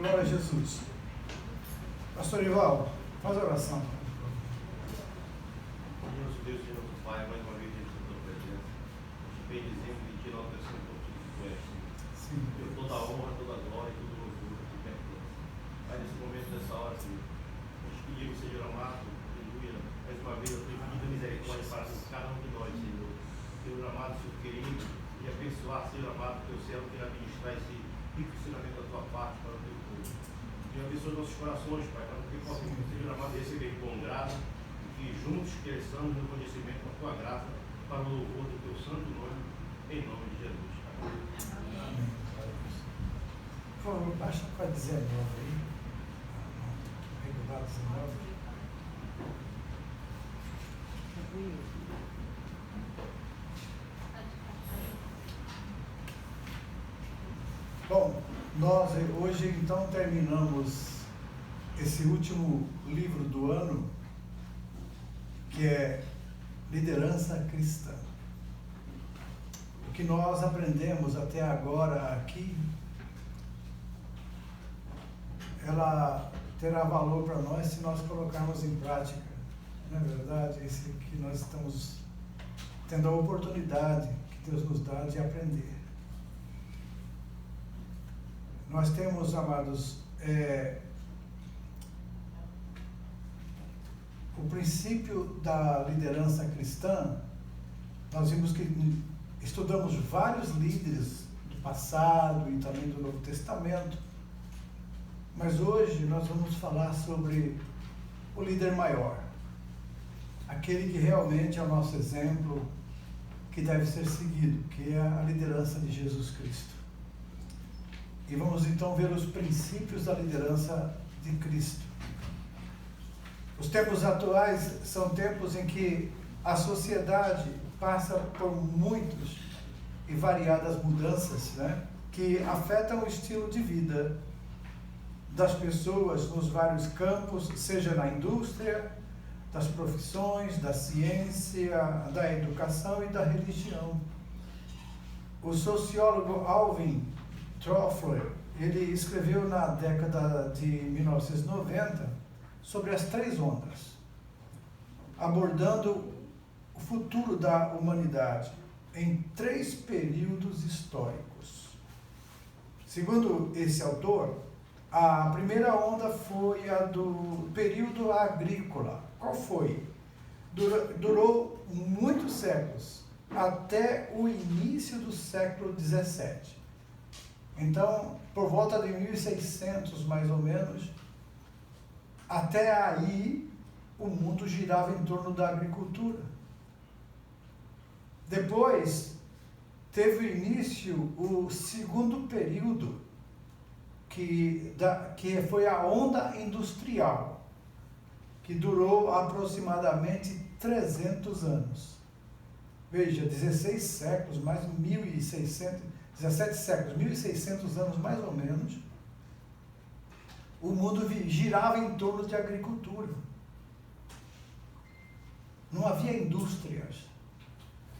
Glória a Jesus. Pastor Ivaldo, faz a oração. Nosso Deus e nosso Pai, mais uma vez diante da tua presença, nos bendizemos e te enaltecemos por tudo que tu és. Sim, Por toda a honra, toda a glória e todo o louvor que tu pertence. Pai, nesse momento, nessa hora, Senhor, nos pedimos, Senhor amado, aleluia, mais uma vez a tua infinita misericórdia para com cada um de nós, Senhor. Senhor amado, Senhor querido, e abençoar, Senhor amado, teu céu, que administrar esse rico ensinamento da tua parte para o teu povo. E abençoe nossos corações, Pai, para que possamos, Senhor amado, receber com grado e juntos cresçamos no conhecimento da tua graça para o louvor do teu santo nome, em nome de Jesus. Amém. Por favor, baixa para 19 aí. Regular 19. Bom, nós hoje então terminamos esse último livro do ano, que é Liderança Cristã. O que nós aprendemos até agora aqui, ela terá valor para nós se nós colocarmos em prática. Não é verdade? Esse que nós estamos tendo a oportunidade que Deus nos dá de aprender. Nós temos, amados, o princípio da liderança cristã. Nós vimos que estudamos vários líderes do passado e também do Novo Testamento, mas hoje nós vamos falar sobre o líder maior, aquele que realmente é o nosso exemplo, que deve ser seguido, que é a liderança de Jesus Cristo. E vamos então ver os princípios da liderança de Cristo. Os tempos atuais são tempos em que a sociedade passa por muitas e variadas mudanças, né, que afetam o estilo de vida das pessoas nos vários campos, seja na indústria, das profissões, da ciência, da educação e da religião. O sociólogo Alvin Toffler, ele escreveu na década de 1990 sobre as três ondas, abordando o futuro da humanidade em três períodos históricos. Segundo esse autor, a primeira onda foi a do período agrícola. Qual foi? Durou muitos séculos, até o início do século XVII. Então, por volta de 1600, mais ou menos, até aí, o mundo girava em torno da agricultura. Depois, teve início o segundo período, que foi a onda industrial, que durou aproximadamente 300 anos. Veja, 16 séculos, mais 1.600, 17 séculos, 1.600 anos mais ou menos, o mundo girava em torno de agricultura. Não havia indústrias.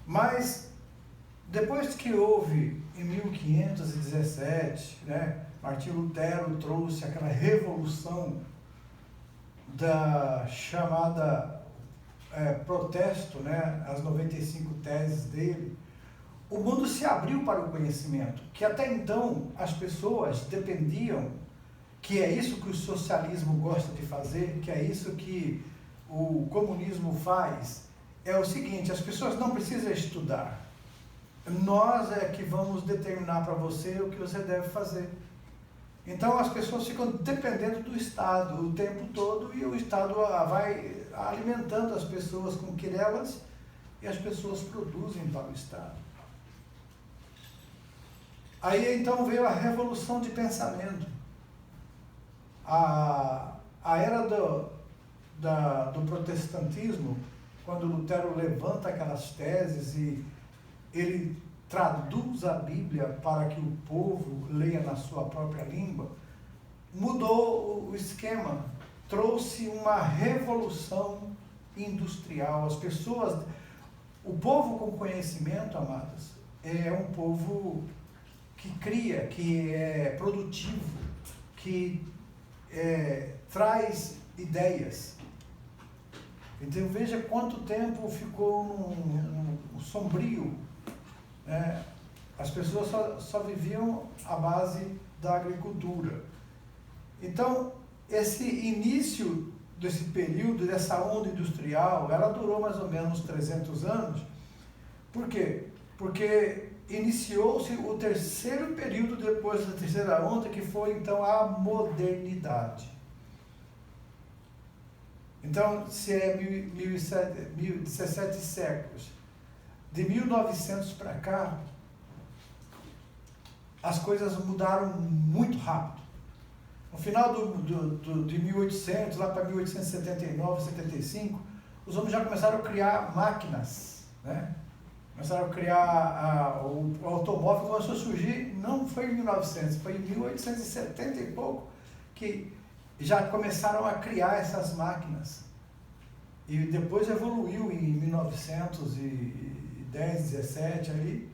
Mas, depois que houve, em 1517, né, Martinho Lutero trouxe aquela revolução da chamada protesto, né, as 95 teses dele, o mundo se abriu para o conhecimento, que até então as pessoas dependiam, que é isso que o socialismo gosta de fazer, que é isso que o comunismo faz, é o seguinte: as pessoas não precisam estudar. Nós é que vamos determinar para você o que você deve fazer. Então as pessoas ficam dependendo do Estado o tempo todo, e o Estado vai alimentando as pessoas com querelas, e as pessoas produzem para o Estado. Aí então veio a revolução de pensamento. A era do protestantismo, quando Lutero levanta aquelas teses e ele traduz a Bíblia para que o povo leia na sua própria língua, mudou o esquema, trouxe uma revolução industrial. As pessoas, o povo com conhecimento, amados, é um povo que cria, que é produtivo, que traz ideias. Então veja quanto tempo ficou um sombrio, né? As pessoas só viviam à base da agricultura. Então, esse início desse período, dessa onda industrial, ela durou mais ou menos 300 anos. Por quê? Porque iniciou-se o terceiro período depois da terceira onda, que foi então a modernidade. Então, se é 17 séculos, de 1900 para cá, as coisas mudaram muito rápido. No final de 1800, lá para 1879, 75, os homens já começaram a criar máquinas, né? Começaram a criar, o automóvel começou a surgir, não foi em 1900, foi em 1870 e pouco, que já começaram a criar essas máquinas. E depois evoluiu em 1910, 17 ali.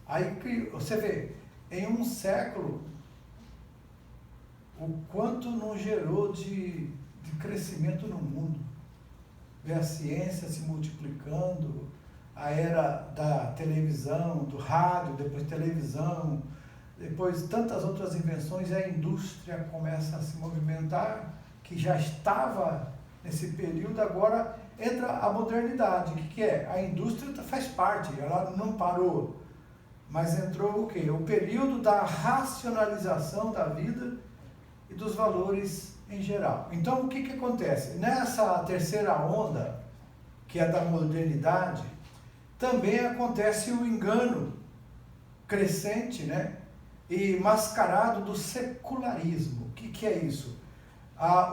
Aí você vê, em um século, o quanto não gerou de crescimento no mundo. Vê a ciência se multiplicando, a era da televisão, do rádio, depois televisão, depois tantas outras invenções, e a indústria começa a se movimentar, que já estava nesse período, agora entra a modernidade. O que é? A indústria faz parte, ela não parou, mas entrou o quê? O período da racionalização da vida e dos valores em geral. Então, o que acontece? Nessa terceira onda, que é da modernidade, também acontece o engano crescente, né? E mascarado do secularismo. O que é isso?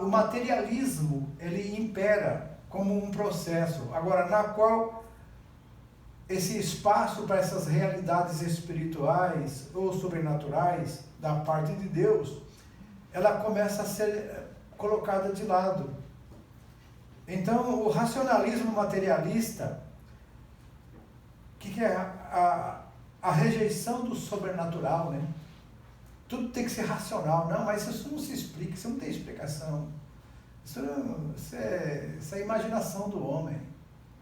O materialismo, ele impera como um processo, agora na qual esse espaço para essas realidades espirituais ou sobrenaturais da parte de Deus, ela começa a ser colocada de lado. Então, o racionalismo materialista, o que é a rejeição do sobrenatural, né? Tudo tem que ser racional. Não, mas isso não se explica, isso não tem explicação. Isso é imaginação do homem,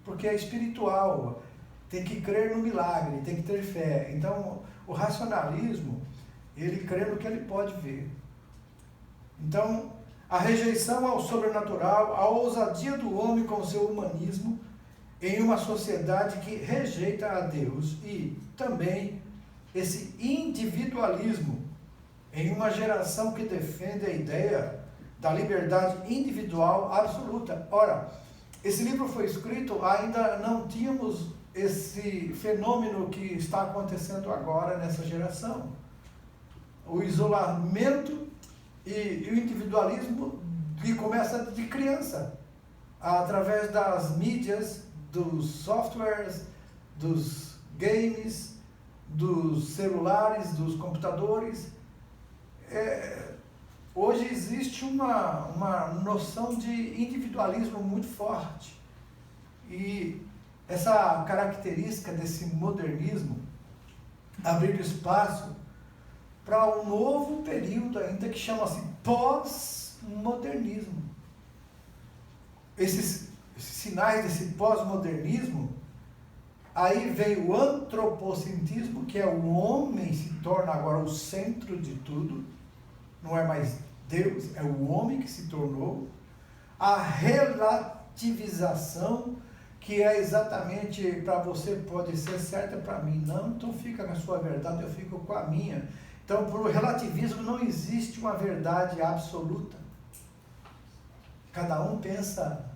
porque é espiritual, tem que crer no milagre, tem que ter fé. Então, o racionalismo, ele crê no que ele pode ver. Então, a rejeição ao sobrenatural, a ousadia do homem com o seu humanismo, em uma sociedade que rejeita a Deus, e também esse individualismo, em uma geração que defende a ideia da liberdade individual absoluta. Ora, esse livro foi escrito, ainda não tínhamos esse fenômeno que está acontecendo agora nessa geração. O isolamento e o individualismo que começa de criança, através das mídias, dos softwares, dos games, dos celulares, dos computadores. Hoje existe uma noção de individualismo muito forte. E essa característica desse modernismo abriu espaço para um novo período ainda que chama-se pós-modernismo. Esses sinais desse pós-modernismo, aí vem o antropocentrismo, que é o homem se torna agora o centro de tudo, não é mais Deus, é o homem que se tornou. A relativização, que é exatamente para você pode ser certa, para mim não, então fica com a sua verdade, eu fico com a minha. Então, por relativismo não existe uma verdade absoluta. Cada um pensa,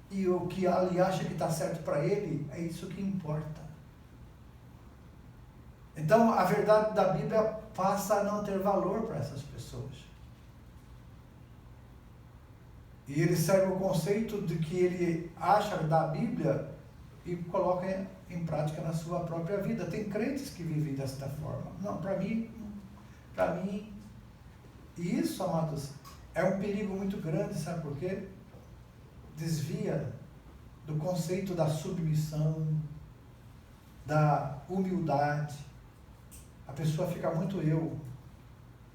e o que ele acha que está certo para ele, é isso que importa. Então, a verdade da Bíblia passa a não ter valor para essas pessoas. E ele segue o conceito de que ele acha da Bíblia e coloca em prática na sua própria vida. Tem crentes que vivem desta forma. Não, para mim, e isso, amados, é um perigo muito grande, sabe por quê? Desvia do conceito da submissão, da humildade. A pessoa fica muito eu.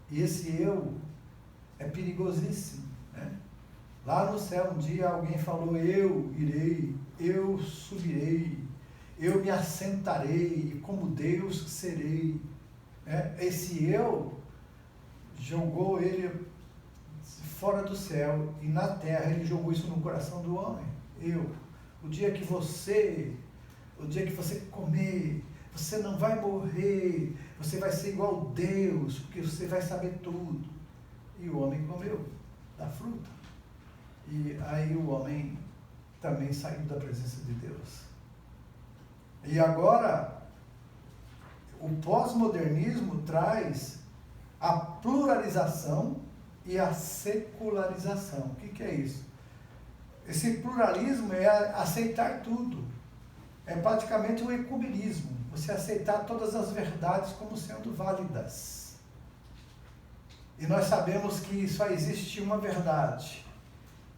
E esse eu é perigosíssimo, né? Lá no céu um dia alguém falou, eu irei, eu subirei, eu me assentarei, e como Deus serei. Esse eu jogou ele fora do céu, e na terra ele jogou isso no coração do homem. O dia que você comer, você não vai morrer, você vai ser igual a Deus, porque você vai saber tudo. E o homem comeu da fruta. E aí o homem também saiu da presença de Deus. E agora, o pós-modernismo traz a pluralização e a secularização. O que é isso? Esse pluralismo é aceitar tudo. É praticamente um ecumenismo. Você aceitar todas as verdades como sendo válidas. E nós sabemos que só existe uma verdade.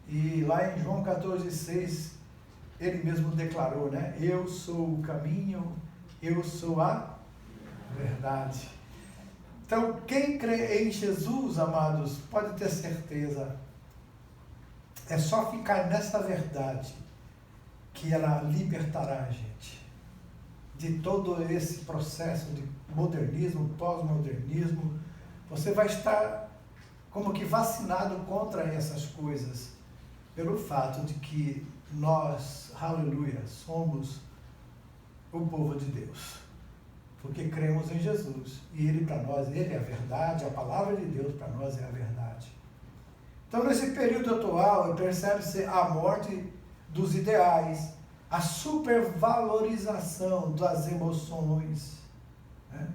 E lá em João 14,6, ele mesmo declarou, né? Eu sou o caminho, eu sou a verdade. Então, quem crê em Jesus, amados, pode ter certeza, é só ficar nessa verdade que ela libertará a gente de todo esse processo de modernismo, pós-modernismo. Você vai estar como que vacinado contra essas coisas, pelo fato de que nós, aleluia, somos o povo de Deus. Porque cremos em Jesus. E Ele para nós, Ele é a verdade, a palavra de Deus para nós é a verdade. Então, nesse período atual, percebe-se a morte dos ideais, a supervalorização das emoções. Né?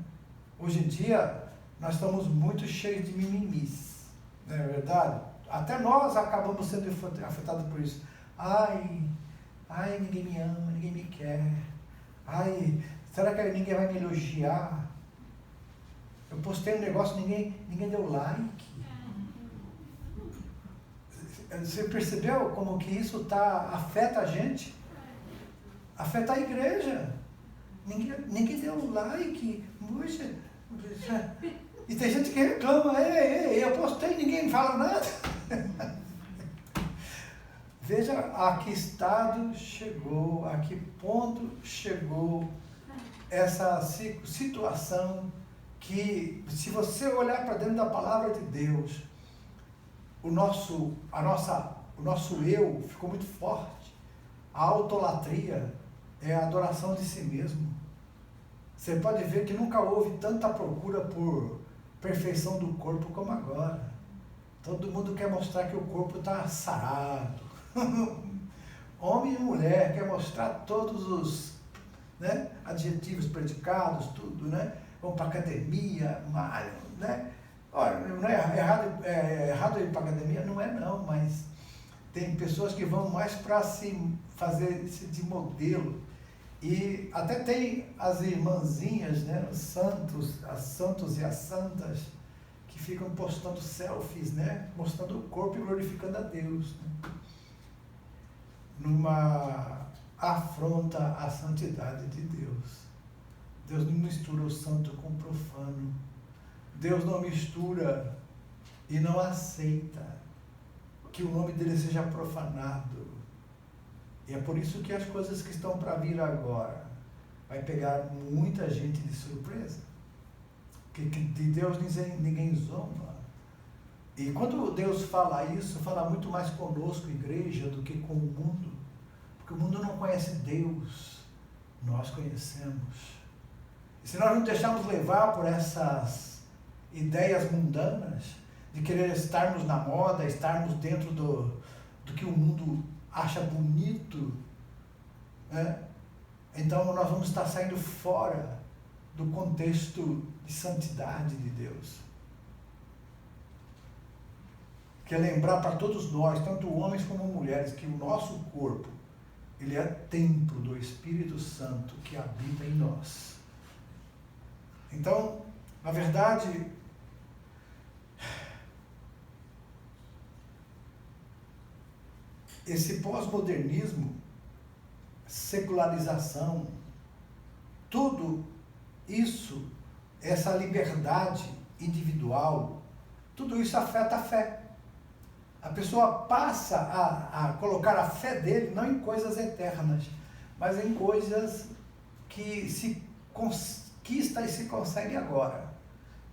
Hoje em dia, nós estamos muito cheios de mimimis, não é verdade? Até nós acabamos sendo afetados por isso. Ai, ninguém me ama, ninguém me quer. Ai, será que ninguém vai me elogiar? Eu postei um negócio, ninguém deu like. Você percebeu como que isso afeta a gente? Afeta a igreja. Ninguém deu like. Puxa. E tem gente que reclama, eu postei, ninguém fala nada. Veja a que estado chegou, a que ponto chegou essa situação que, se você olhar para dentro da palavra de Deus, o nosso eu ficou muito forte. A autolatria é a adoração de si mesmo. Você pode ver que nunca houve tanta procura por perfeição do corpo como agora. Todo mundo quer mostrar que o corpo está sarado. Homem e mulher quer mostrar todos os, né, adjetivos, predicados, tudo, né? Vão para academia, malham, né? Olha, não é errado ir para academia? Não é não, mas tem pessoas que vão mais para se fazer de modelo. E até tem as irmãzinhas, né, os santos e as santas, que ficam postando selfies, né, mostrando o corpo e glorificando a Deus, né, numa afronta à santidade de Deus. Deus não mistura o santo com o profano. Deus não mistura e não aceita que o nome dele seja profanado. E é por isso que as coisas que estão para vir agora vai pegar muita gente de surpresa. Porque de Deus ninguém zomba. E quando Deus fala isso, fala muito mais conosco, igreja, do que com o mundo. Porque o mundo não conhece Deus, nós conhecemos. E se nós não deixarmos levar por essas ideias mundanas, de querer estarmos na moda, estarmos dentro do que o mundo acha bonito, né? Então nós vamos estar saindo fora do contexto de santidade de Deus. Quer lembrar para todos nós, tanto homens como mulheres, que o nosso corpo, ele é templo do Espírito Santo que habita em nós. Então, na verdade, esse pós-modernismo, secularização, tudo isso, essa liberdade individual, tudo isso afeta a fé. A pessoa passa a colocar a fé dele não em coisas eternas, mas em coisas que se conquista e se consegue agora.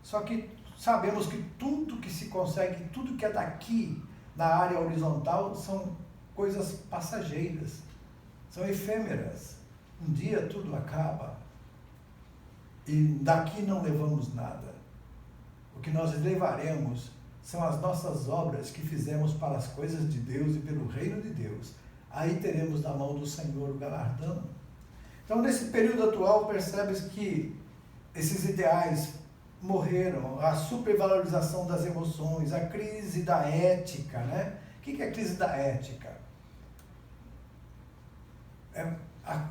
Só que sabemos que tudo que se consegue, tudo que é daqui, na área horizontal, são coisas passageiras, são efêmeras. Um dia tudo acaba e daqui não levamos nada. O que nós levaremos são as nossas obras que fizemos para as coisas de Deus e pelo reino de Deus. Aí teremos da mão do Senhor o galardão. Então, nesse período atual, percebes que esses ideais morreram, a supervalorização das emoções, a crise da ética, né? O que é a crise da ética?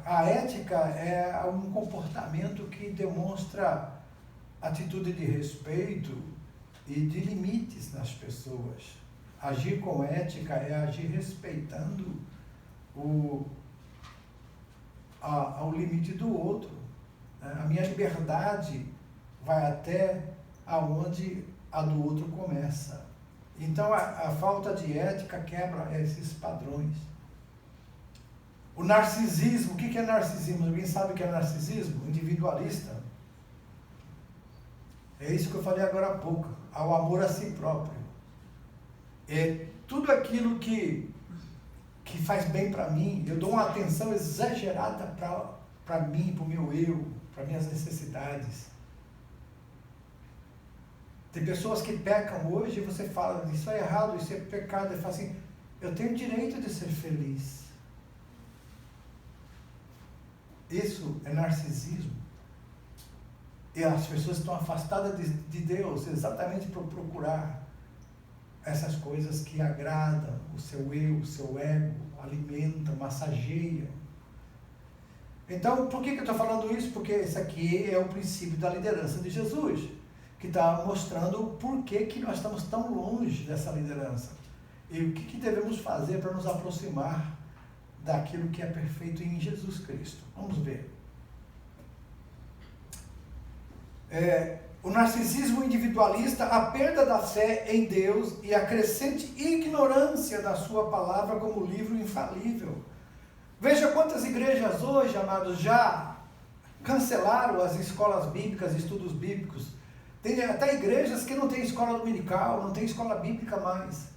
A ética é um comportamento que demonstra atitude de respeito e de limites nas pessoas. Agir com ética é agir respeitando ao limite do outro. A minha liberdade vai até aonde a do outro começa. Então a falta de ética quebra esses padrões. O narcisismo, o que é narcisismo? Alguém sabe o que é narcisismo? Individualista. É isso que eu falei agora há pouco, ao amor a si próprio. É tudo aquilo que faz bem para mim, eu dou uma atenção exagerada para mim, para o meu eu, para minhas necessidades. Tem pessoas que pecam hoje e você fala, isso é errado, isso é pecado. Ele fala assim, eu tenho o direito de ser feliz. Isso é narcisismo. E as pessoas estão afastadas de Deus exatamente por procurar essas coisas que agradam o seu eu, o seu ego, alimentam, massageiam. Então, por que eu estou falando isso? Porque esse aqui é o princípio da liderança de Jesus, que está mostrando o porquê que nós estamos tão longe dessa liderança. E o que devemos fazer para nos aproximar daquilo que é perfeito em Jesus Cristo. Vamos ver. O narcisismo individualista, a perda da fé em Deus e a crescente ignorância da sua palavra como livro infalível. Veja quantas igrejas hoje, amados, já cancelaram as escolas bíblicas, estudos bíblicos. Tem até igrejas que não tem escola dominical, não tem escola bíblica mais.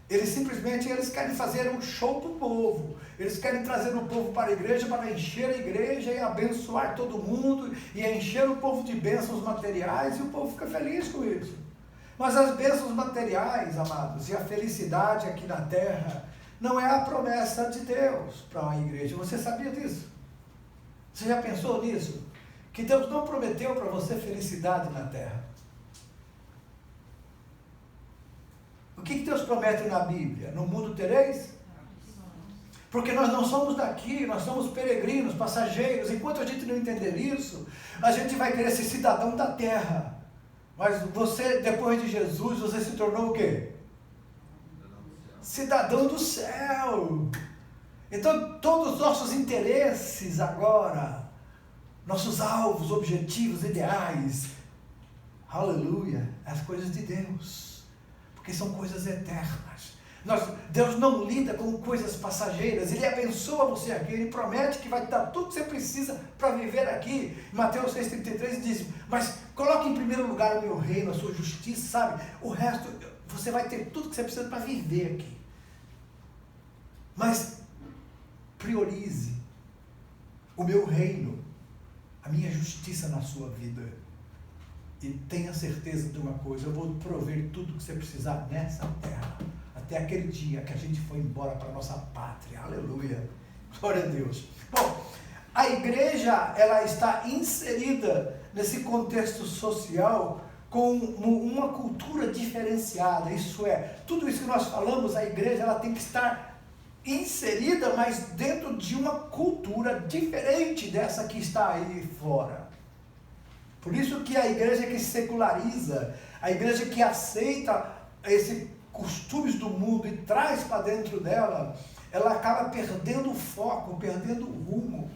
Eles simplesmente querem fazer um show para o povo. Eles querem trazer o povo para a igreja, para encher a igreja e abençoar todo mundo, e encher o povo de bênçãos materiais, e o povo fica feliz com isso. Mas as bênçãos materiais, amados, e a felicidade aqui na terra, não é a promessa de Deus para uma igreja. Você sabia disso? Você já pensou nisso? Que Deus não prometeu para você felicidade na terra. O que Deus promete na Bíblia? No mundo tereis? Porque nós não somos daqui, nós somos peregrinos, passageiros. Enquanto a gente não entender isso, a gente vai querer ser cidadão da terra. Mas você, depois de Jesus, você se tornou o quê? Cidadão do céu. Então, todos os nossos interesses agora, nossos alvos, objetivos, ideais, aleluia, as coisas de Deus. Porque são coisas eternas. Deus não lida com coisas passageiras. Ele abençoa você aqui. Ele promete que vai dar tudo que você precisa para viver aqui. Mateus 6,33 diz, mas coloque em primeiro lugar o meu reino, a sua justiça, sabe? O resto, você vai ter tudo que você precisa para viver aqui. Mas priorize o meu reino, a minha justiça na sua vida. E tenha certeza de uma coisa, eu vou prover tudo que você precisar nessa terra, até aquele dia que a gente foi embora para a nossa pátria. Aleluia. Glória a Deus. Bom, a igreja, ela está inserida nesse contexto social com uma cultura diferenciada. Isso é, tudo isso que nós falamos, a igreja, ela tem que estar inserida, mas dentro de uma cultura diferente dessa que está aí fora. Por isso que a igreja que seculariza, a igreja que aceita esses costumes do mundo e traz para dentro dela, ela acaba perdendo o foco, perdendo o rumo.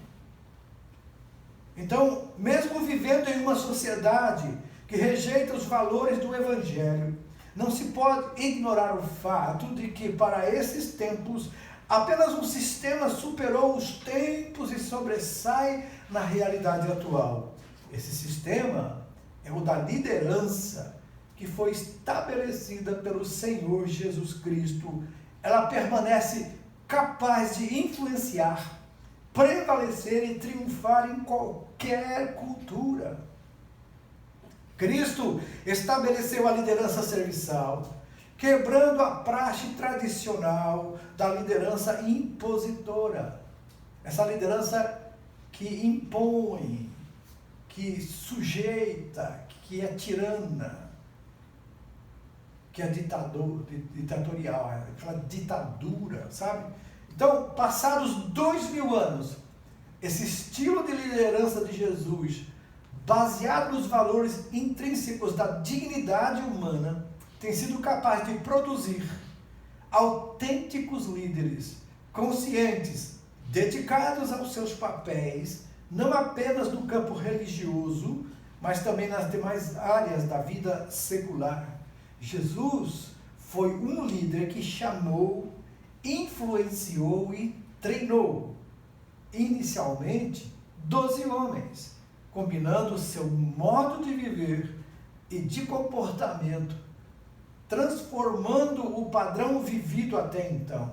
Então, mesmo vivendo em uma sociedade que rejeita os valores do Evangelho, não se pode ignorar o fato de que, para esses tempos, apenas um sistema superou os tempos e sobressai na realidade atual. Esse sistema é o da liderança, que foi estabelecida pelo Senhor Jesus Cristo. Ela permanece capaz de influenciar, prevalecer e triunfar em qualquer cultura. Cristo estabeleceu a liderança serviçal, quebrando a praxe tradicional da liderança impositora. Essa liderança que impõe, que sujeita, que é tirana, que é ditatorial, aquela ditadura, sabe? Então, passados 2000 anos, esse estilo de liderança de Jesus, baseado nos valores intrínsecos da dignidade humana, tem sido capaz de produzir autênticos líderes, conscientes, dedicados aos seus papéis, não apenas no campo religioso, mas também nas demais áreas da vida secular. Jesus foi um líder que chamou, influenciou e treinou, inicialmente, 12 homens, combinando seu modo de viver e de comportamento, transformando o padrão vivido até então.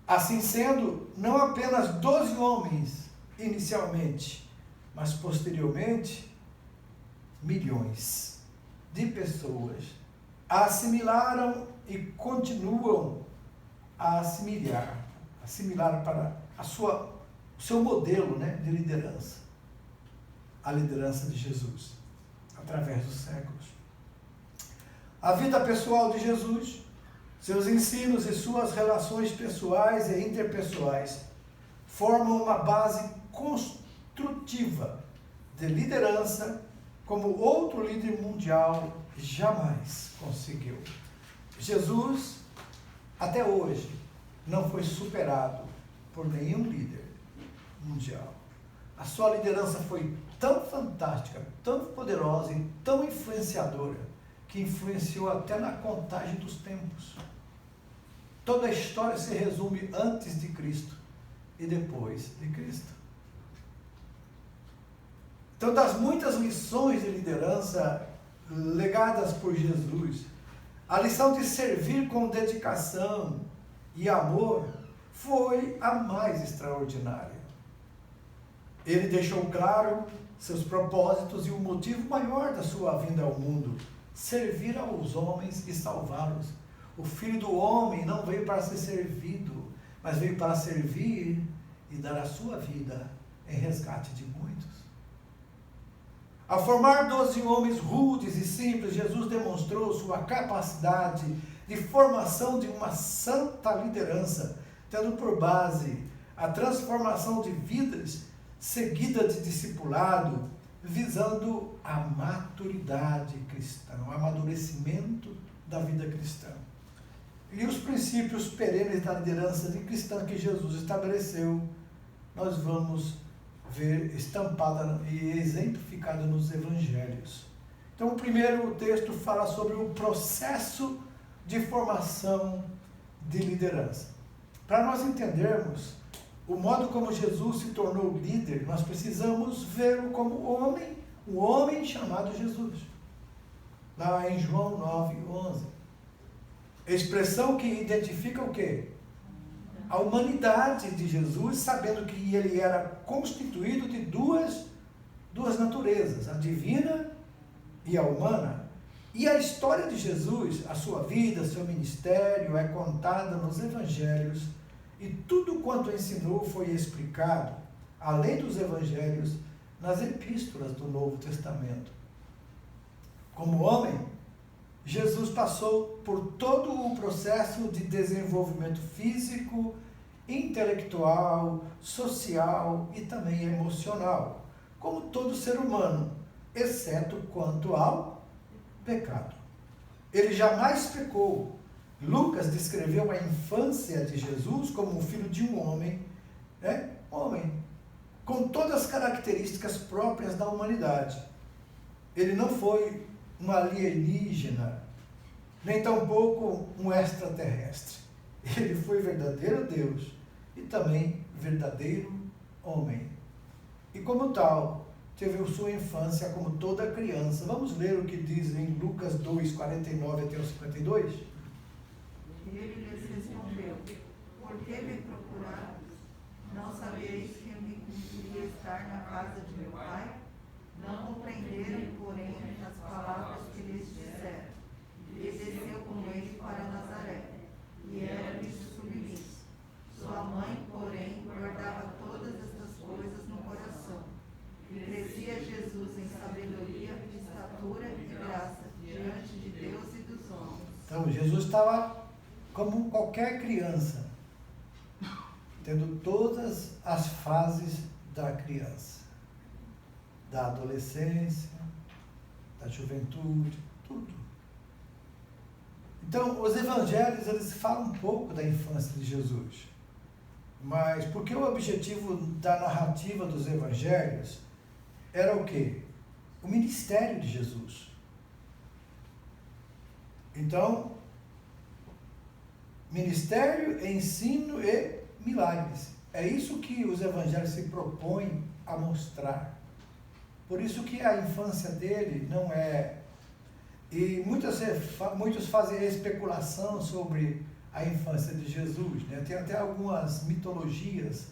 Assim sendo, não apenas 12 homens inicialmente, mas posteriormente, milhões de pessoas assimilaram e continuam a assimilar para o seu modelo, né, de liderança, a liderança de Jesus, através dos séculos. A vida pessoal de Jesus, seus ensinos e suas relações pessoais e interpessoais formam uma base construtiva de liderança como outro líder mundial jamais conseguiu. Jesus, até hoje, não foi superado por nenhum líder mundial. A sua liderança foi tão fantástica, tão poderosa e tão influenciadora, que influenciou até na contagem dos tempos. Toda a história se resume antes de Cristo e depois de Cristo. Então, das muitas lições de liderança legadas por Jesus, a lição de servir com dedicação e amor foi a mais extraordinária. Ele deixou claro seus propósitos e o motivo maior da sua vinda ao mundo: servir aos homens e salvá-los. O Filho do Homem não veio para ser servido, mas veio para servir e dar a sua vida em resgate de muitos. Ao formar 12 homens rudes e simples, Jesus demonstrou sua capacidade de formação de uma santa liderança, tendo por base a transformação de vidas seguida de discipulado, visando a maturidade cristã, o amadurecimento da vida cristã. E os princípios perenes da liderança de cristã que Jesus estabeleceu, nós vamos ver estampada e exemplificada nos evangelhos. Então, o primeiro texto fala sobre o processo de formação de liderança. Para nós entendermos o modo como Jesus se tornou líder, nós precisamos vê-lo como homem, um homem chamado Jesus. Lá em João 9:11. Expressão que identifica o quê? A humanidade de Jesus, sabendo que ele era constituído de duas naturezas, a divina e a humana. E a história de Jesus, a sua vida, seu ministério, é contada nos evangelhos, e tudo quanto ensinou foi explicado, além dos evangelhos, nas epístolas do Novo Testamento. Como homem, Jesus passou por todo o processo de desenvolvimento físico, intelectual, social e também emocional, como todo ser humano, exceto quanto ao pecado. Ele jamais pecou. Lucas descreveu a infância de Jesus como o filho de um homem, homem, com todas as características próprias da humanidade. Ele não foi um alienígena nem tampouco um extraterrestre. Ele foi verdadeiro Deus e também verdadeiro homem. E como tal, teve sua infância como toda criança. Vamos ler o que diz em Lucas 2, 49 até o 52? Ele lhes respondeu: por que me procuraram? Não sabeis que me cumpria estar na casa de meu pai? Não compreenderam, porém, as palavras que lhes disseram. E desceu com ele para Nazaré, e era-lhe submisso. Sua mãe, porém, guardava todas estas coisas no coração. E crescia Jesus em sabedoria, estatura e graça diante de Deus e dos homens. Então, Jesus estava como qualquer criança, tendo todas as fases da criança, da adolescência, da juventude, tudo. Então, os evangelhos, eles falam um pouco da infância de Jesus, mas porque o objetivo da narrativa dos evangelhos era o quê? O ministério de Jesus. Então, ministério, ensino e milagres. É isso que os evangelhos se propõem a mostrar. Por isso que a infância dele não é... E muitos fazem especulação sobre a infância de Jesus, né? Tem até algumas mitologias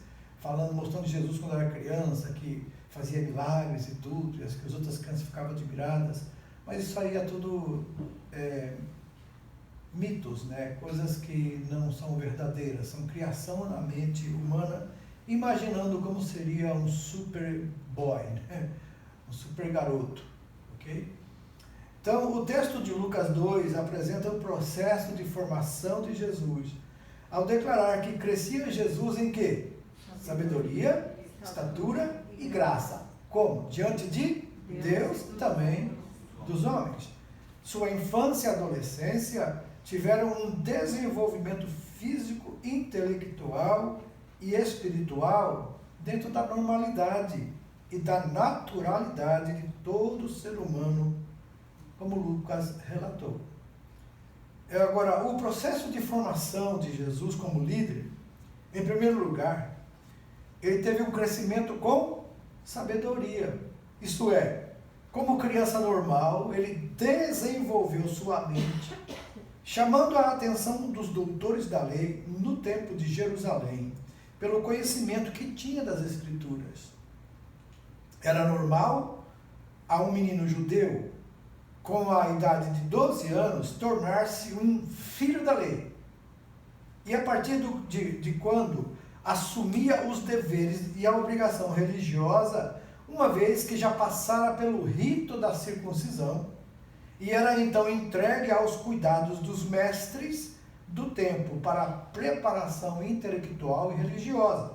mostrando Jesus quando era criança, que fazia milagres e tudo, e as outras crianças ficavam admiradas. Mas isso aí é tudo mitos, né? Coisas que não são verdadeiras, são criação na mente humana, imaginando como seria um super boy, né? Um super garoto, ok? Então, o texto de Lucas 2 apresenta o processo de formação de Jesus, ao declarar que crescia Jesus em quê? Sabedoria, estatura e graça. Como? Diante de Deus e também dos homens. Sua infância e adolescência tiveram um desenvolvimento físico, intelectual e espiritual dentro da normalidade e da naturalidade de todo ser humano, como Lucas relatou. Agora, o processo de formação de Jesus como líder, em primeiro lugar, ele teve um crescimento com sabedoria. Isto é, como criança normal, ele desenvolveu sua mente, chamando a atenção dos doutores da lei no templo de Jerusalém, pelo conhecimento que tinha das Escrituras. Era normal a um menino judeu, com a idade de 12 anos, tornar-se um filho da lei. E a partir de quando assumia os deveres e a obrigação religiosa, uma vez que já passara pelo rito da circuncisão, e era então entregue aos cuidados dos mestres do templo para a preparação intelectual e religiosa.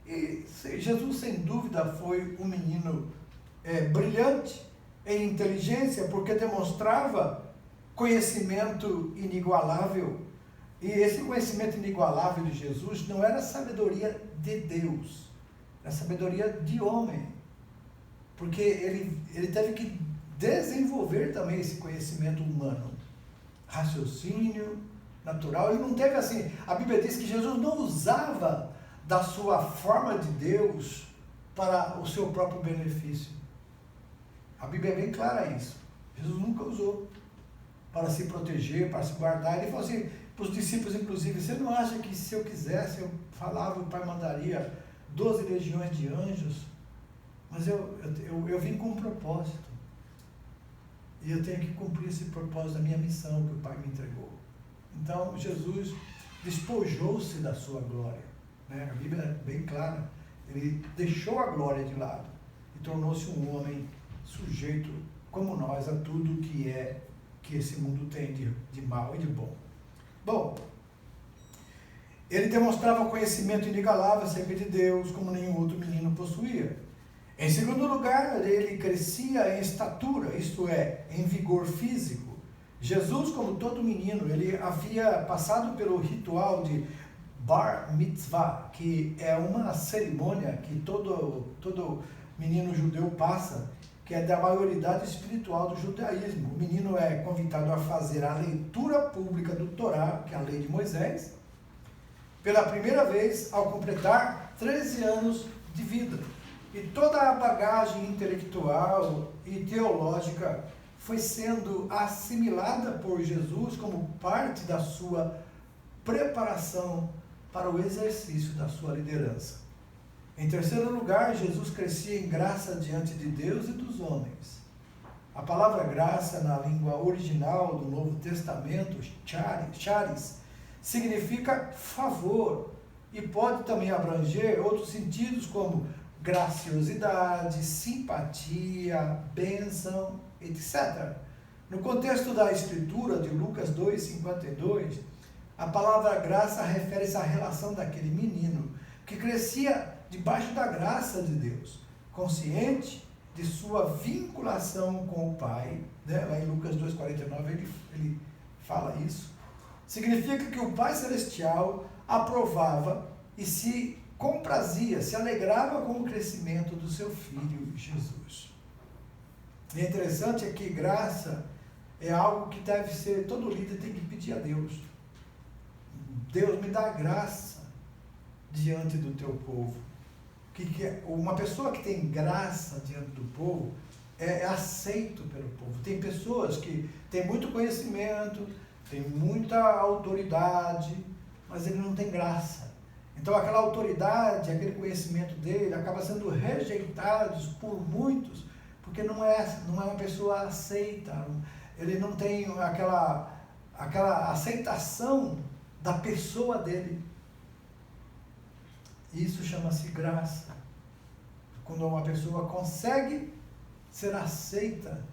E Jesus, sem dúvida, foi um menino brilhante em inteligência, porque demonstrava conhecimento inigualável. E esse conhecimento inigualável de Jesus não era sabedoria de Deus, era sabedoria de homem. Porque ele teve que desenvolver também esse conhecimento humano, raciocínio natural. Ele não teve assim, a Bíblia diz que Jesus não usava da sua forma de Deus para o seu próprio benefício. A Bíblia é bem clara isso. Jesus nunca usou para se proteger, para se guardar. Ele falou assim para os discípulos, inclusive: você não acha que se eu quisesse, eu falava, o Pai mandaria 12 legiões de anjos? Mas eu vim com um propósito. E eu tenho que cumprir esse propósito da minha missão que o Pai me entregou. Então, Jesus despojou-se da sua glória, né? A Bíblia é bem clara. Ele deixou a glória de lado e tornou-se um homem sujeito, como nós, a tudo que esse mundo tem de mal e de bom. Bom, ele demonstrava conhecimento inigualável acerca de Deus, como nenhum outro menino possuía. Em segundo lugar, ele crescia em estatura, isto é, em vigor físico. Jesus, como todo menino, ele havia passado pelo ritual de Bar Mitzvah, que é uma cerimônia que todo menino judeu passa, que é da maioridade espiritual do judaísmo. O menino é convidado a fazer a leitura pública do Torá, que é a lei de Moisés, pela primeira vez ao completar 13 anos de vida. E toda a bagagem intelectual e teológica foi sendo assimilada por Jesus como parte da sua preparação para o exercício da sua liderança. Em terceiro lugar, Jesus crescia em graça diante de Deus e dos homens. A palavra graça, na língua original do Novo Testamento, charis, significa favor e pode também abranger outros sentidos como graciosidade, simpatia, bênção, etc. No contexto da escritura de Lucas 2,52, a palavra graça refere-se à relação daquele menino que crescia debaixo da graça de Deus, consciente de sua vinculação com o Pai, né? Lá em Lucas 2,49 ele fala isso. Significa que o Pai Celestial aprovava e se comprazia, se alegrava com o crescimento do seu filho Jesus. E interessante é que graça é algo que deve ser, todo líder tem que pedir a Deus. Deus me dá graça diante do teu povo. Uma pessoa que tem graça diante do povo é aceito pelo povo. Tem pessoas que têm muito conhecimento, têm muita autoridade, mas ele não tem graça. Então aquela autoridade, aquele conhecimento dele acaba sendo rejeitado por muitos, porque não é uma pessoa aceita. Ele não tem aquela aceitação da pessoa dele. Isso chama-se graça. Quando uma pessoa consegue ser aceita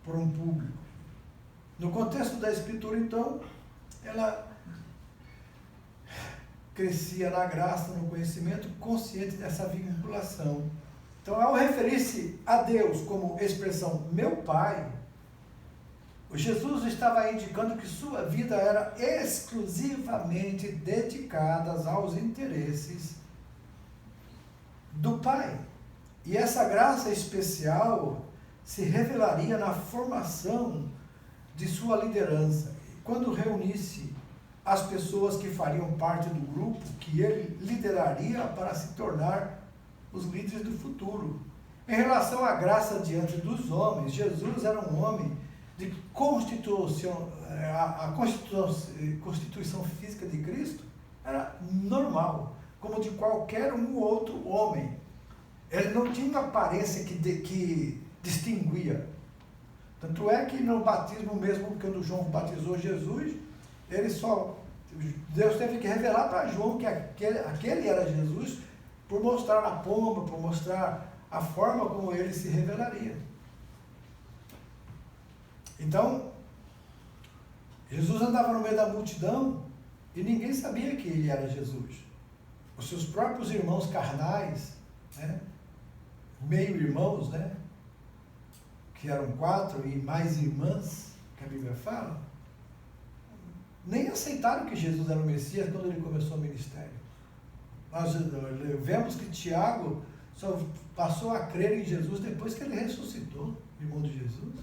por um público. No contexto da Escritura, então, ela crescia na graça, no conhecimento, consciente dessa vinculação. Então, ao referir-se a Deus como expressão meu Pai, o Jesus estava indicando que sua vida era exclusivamente dedicada aos interesses do Pai. E essa graça especial se revelaria na formação de sua liderança. Quando reunisse as pessoas que fariam parte do grupo que ele lideraria para se tornar os líderes do futuro. Em relação à graça diante dos homens, Jesus era um homem de constituição, a constituição física de Cristo era normal, como de qualquer um outro homem. Ele não tinha uma aparência que distinguia. Tanto é que no batismo mesmo, quando João batizou Jesus, Deus teve que revelar para João que aquele era Jesus, por mostrar a pomba, por mostrar a forma como ele se revelaria. Então, Jesus andava no meio da multidão e ninguém sabia que ele era Jesus. Os seus próprios irmãos carnais, né, meio-irmãos, né, que eram 4 e mais irmãs, que a Bíblia fala, nem aceitaram que Jesus era o Messias quando ele começou o ministério. Nós vemos que Tiago só passou a crer em Jesus depois que ele ressuscitou, irmão de Jesus.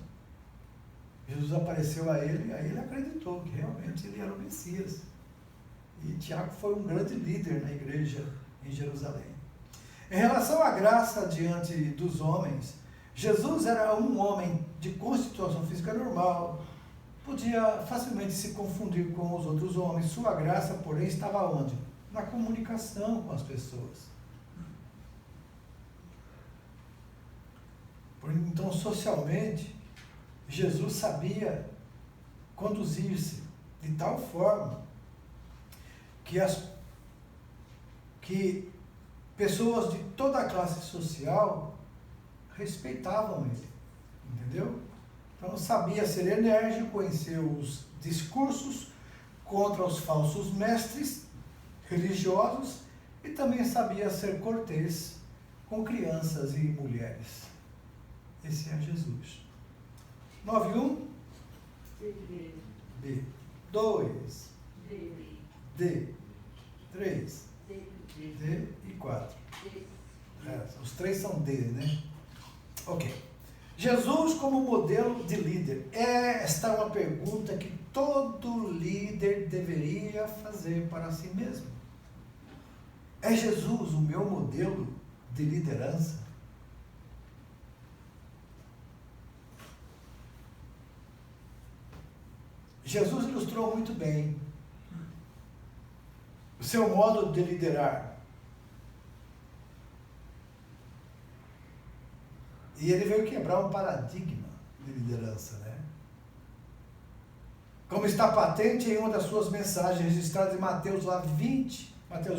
Jesus apareceu a ele, aí ele acreditou que realmente ele era o Messias. E Tiago foi um grande líder na igreja em Jerusalém. Em relação à graça diante dos homens, Jesus era um homem de constituição física normal, podia facilmente se confundir com os outros homens. Sua graça, porém, estava onde? Na comunicação com as pessoas. Então, socialmente, Jesus sabia conduzir-se de tal forma que pessoas de toda a classe social respeitavam ele, entendeu? Então sabia ser enérgico em seus discursos contra os falsos mestres religiosos e também sabia ser cortês com crianças e mulheres. Esse é Jesus. 9.1 B. 2 D. 3 D e 4. Os 3 são D, né? Ok. Jesus como modelo de líder. Esta é uma pergunta que todo líder deveria fazer para si mesmo. É Jesus o meu modelo de liderança? Jesus ilustrou muito bem o seu modo de liderar. E ele veio quebrar um paradigma de liderança, né? Como está patente em uma das suas mensagens registradas em Mateus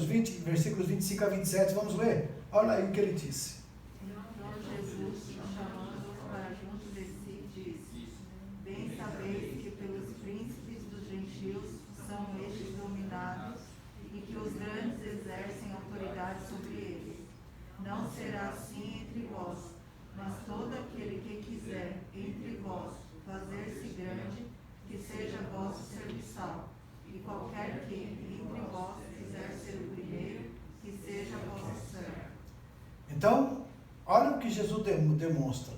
20, versículos 25 a 27. Vamos ler? Olha aí o que ele disse. Então Jesus, chamando-os para junto de si, disse: Bem sabeis que pelos príncipes dos gentios são estes dominados, e que os grandes exercem autoridade sobre eles. Não será assim entre vós, mas todo aquele que quiser entre vós fazer-se grande, que seja vosso serviçal, e qualquer que entre vós quiser ser o primeiro, que seja vosso servo. Então, olha o que Jesus demonstra.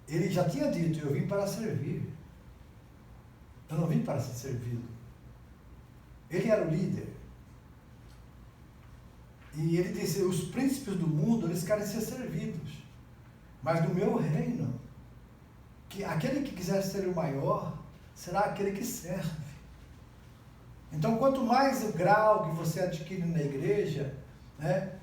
Ele já tinha dito: eu vim para servir. Eu não vim para ser servido. Ele era o líder. E ele disse: os príncipes do mundo, eles querem ser servidos. Mas no meu reino, que aquele que quiser ser o maior, será aquele que serve. Então, quanto mais o grau que você adquire na igreja, né,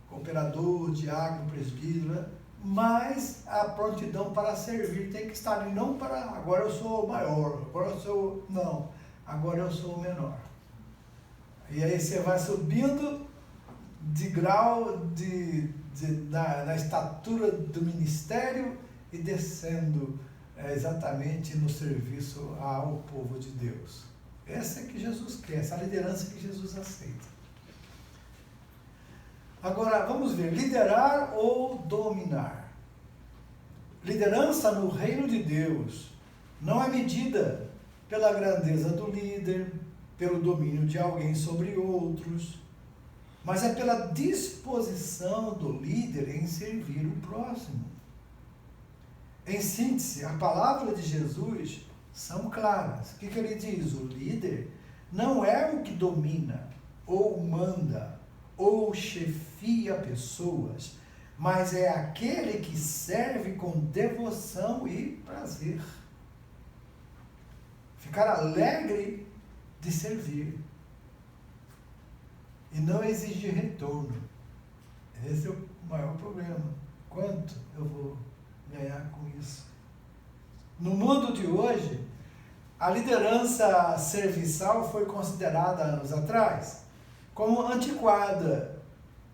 cooperador, diácono, presbítero, mais a prontidão para servir tem que estar ali, não para agora eu sou o maior, agora eu sou, não, agora eu sou o menor. E aí você vai subindo de grau na estatura do ministério e descendo exatamente no serviço ao povo de Deus. Essa é que Jesus quer, essa liderança que Jesus aceita. Agora, vamos ver, liderar ou dominar. Liderança no reino de Deus não é medida pela grandeza do líder, pelo domínio de alguém sobre outros, mas é pela disposição do líder em servir o próximo. Em síntese, a palavra de Jesus são claras. O que ele diz? O líder não é o que domina, ou manda, ou chefia pessoas, mas é aquele que serve com devoção e prazer. Ficar alegre de servir e não exigir retorno. Esse é o maior problema. Quanto eu vou ganhar com isso? No mundo de hoje, a liderança serviçal foi considerada anos atrás como antiquada,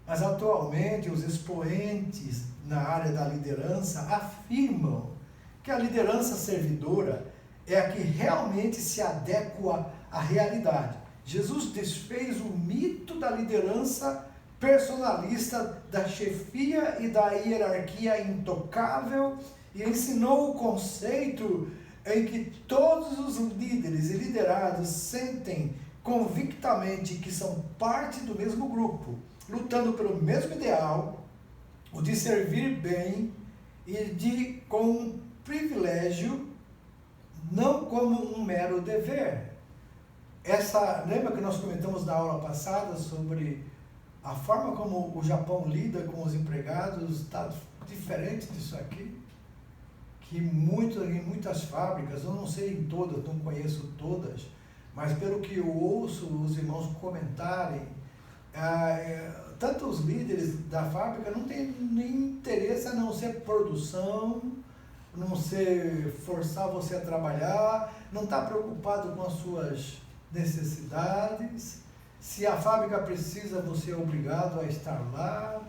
mas atualmente os expoentes na área da liderança afirmam que a liderança servidora é a que realmente se adequa à realidade. Jesus desfez o mito da liderança personalista, da chefia e da hierarquia intocável e ensinou o conceito em que todos os líderes e liderados sentem convictamente que são parte do mesmo grupo, lutando pelo mesmo ideal, o de servir bem e com um privilégio, não como um mero dever. Lembra que nós comentamos na aula passada sobre a forma como o Japão lida com os empregados? Está diferente disso aqui, que em muitas fábricas, eu não sei em todas, não conheço todas, mas pelo que eu ouço os irmãos comentarem, tanto os líderes da fábrica não têm nem interesse a não ser produção, não ser forçar você a trabalhar, não está preocupado com as suas necessidades. Se a fábrica precisa, você é obrigado a estar lá.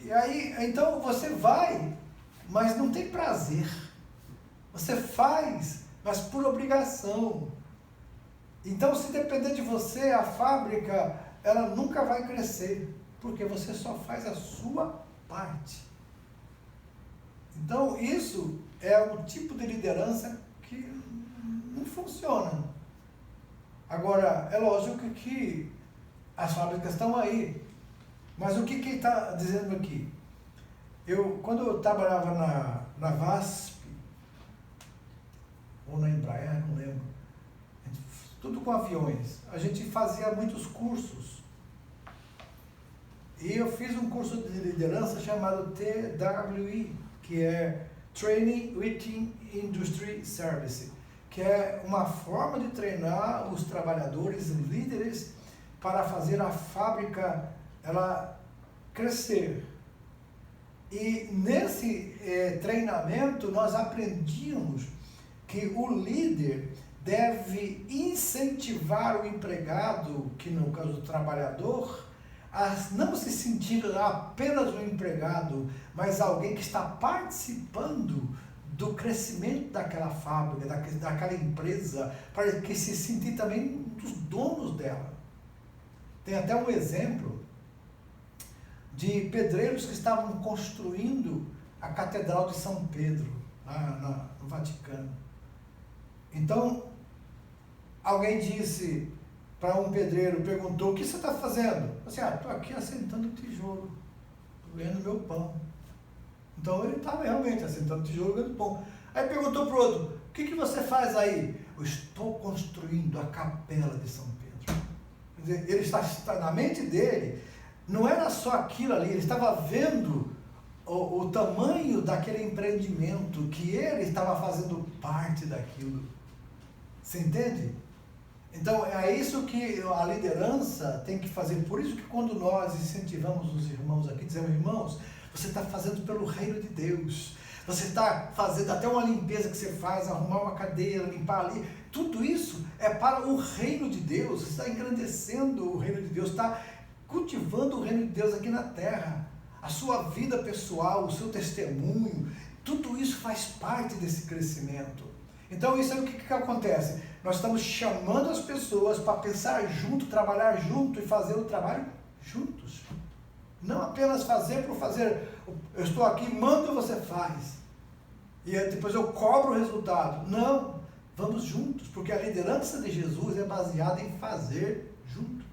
E aí, então você vai, mas não tem prazer. Você faz, mas por obrigação. Então, se depender de você, a fábrica, ela nunca vai crescer, porque você só faz a sua parte. Então, isso é um tipo de liderança que não funciona. Agora, é lógico que as fábricas estão aí. Mas o que está dizendo aqui? Quando eu trabalhava na VASP, ou na Embraer, não lembro, tudo com aviões, a gente fazia muitos cursos. E eu fiz um curso de liderança chamado TWI, que é Training Within Industry Service, que é uma forma de treinar os trabalhadores, os líderes, para fazer a fábrica ela crescer. E nesse treinamento nós aprendíamos que o líder deve incentivar o empregado, que no caso do trabalhador, a não se sentir apenas um empregado, mas alguém que está participando do crescimento daquela fábrica, daquela empresa, para que se sentir também um dos donos dela. Tem até um exemplo de pedreiros que estavam construindo a Catedral de São Pedro, lá no Vaticano. Então, alguém disse para um pedreiro, perguntou: o que você está fazendo? Eu disse: estou aqui assentando tijolo, estou ganhando meu pão. Então ele estava realmente assentando tijolo, ganhando pão. Aí perguntou para o outro: o que você faz aí? Eu estou construindo a capela de São Pedro. Quer dizer, ele está na mente dele, não era só aquilo ali, ele estava vendo o tamanho daquele empreendimento, que ele estava fazendo parte daquilo. Você entende? Então, é isso que a liderança tem que fazer. Por isso que quando nós incentivamos os irmãos aqui, dizemos: irmãos, você está fazendo pelo reino de Deus. Você está fazendo até uma limpeza que você faz, arrumar uma cadeira, limpar ali. Tudo isso é para o reino de Deus. Você está engrandecendo o reino de Deus, está cultivando o reino de Deus aqui na terra. A sua vida pessoal, o seu testemunho, tudo isso faz parte desse crescimento. Então, isso é o que acontece. Nós estamos chamando as pessoas para pensar junto, trabalhar junto e fazer o trabalho juntos. Não apenas fazer por fazer. Eu estou aqui, mando e você faz. E depois eu cobro o resultado. Não, vamos juntos, porque a liderança de Jesus é baseada em fazer junto.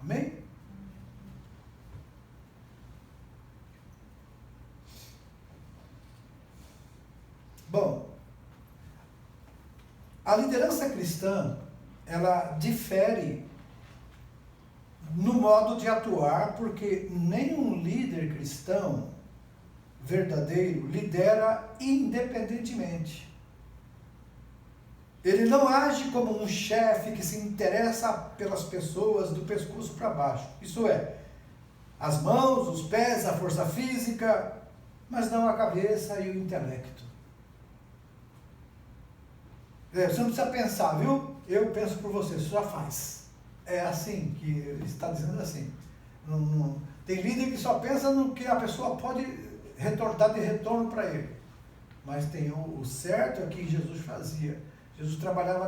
Amém? Bom, a liderança cristã, ela difere no modo de atuar, porque nenhum líder cristão verdadeiro lidera independentemente. Ele não age como um chefe que se interessa pelas pessoas do pescoço para baixo. Isso é, as mãos, os pés, a força física, mas não a cabeça e o intelecto. Você não precisa pensar, viu? Eu penso por você, você já faz. É assim que ele está dizendo assim. Tem líder que só pensa no que a pessoa pode dar de retorno para ele. Mas tem o certo é que Jesus fazia. Jesus trabalhava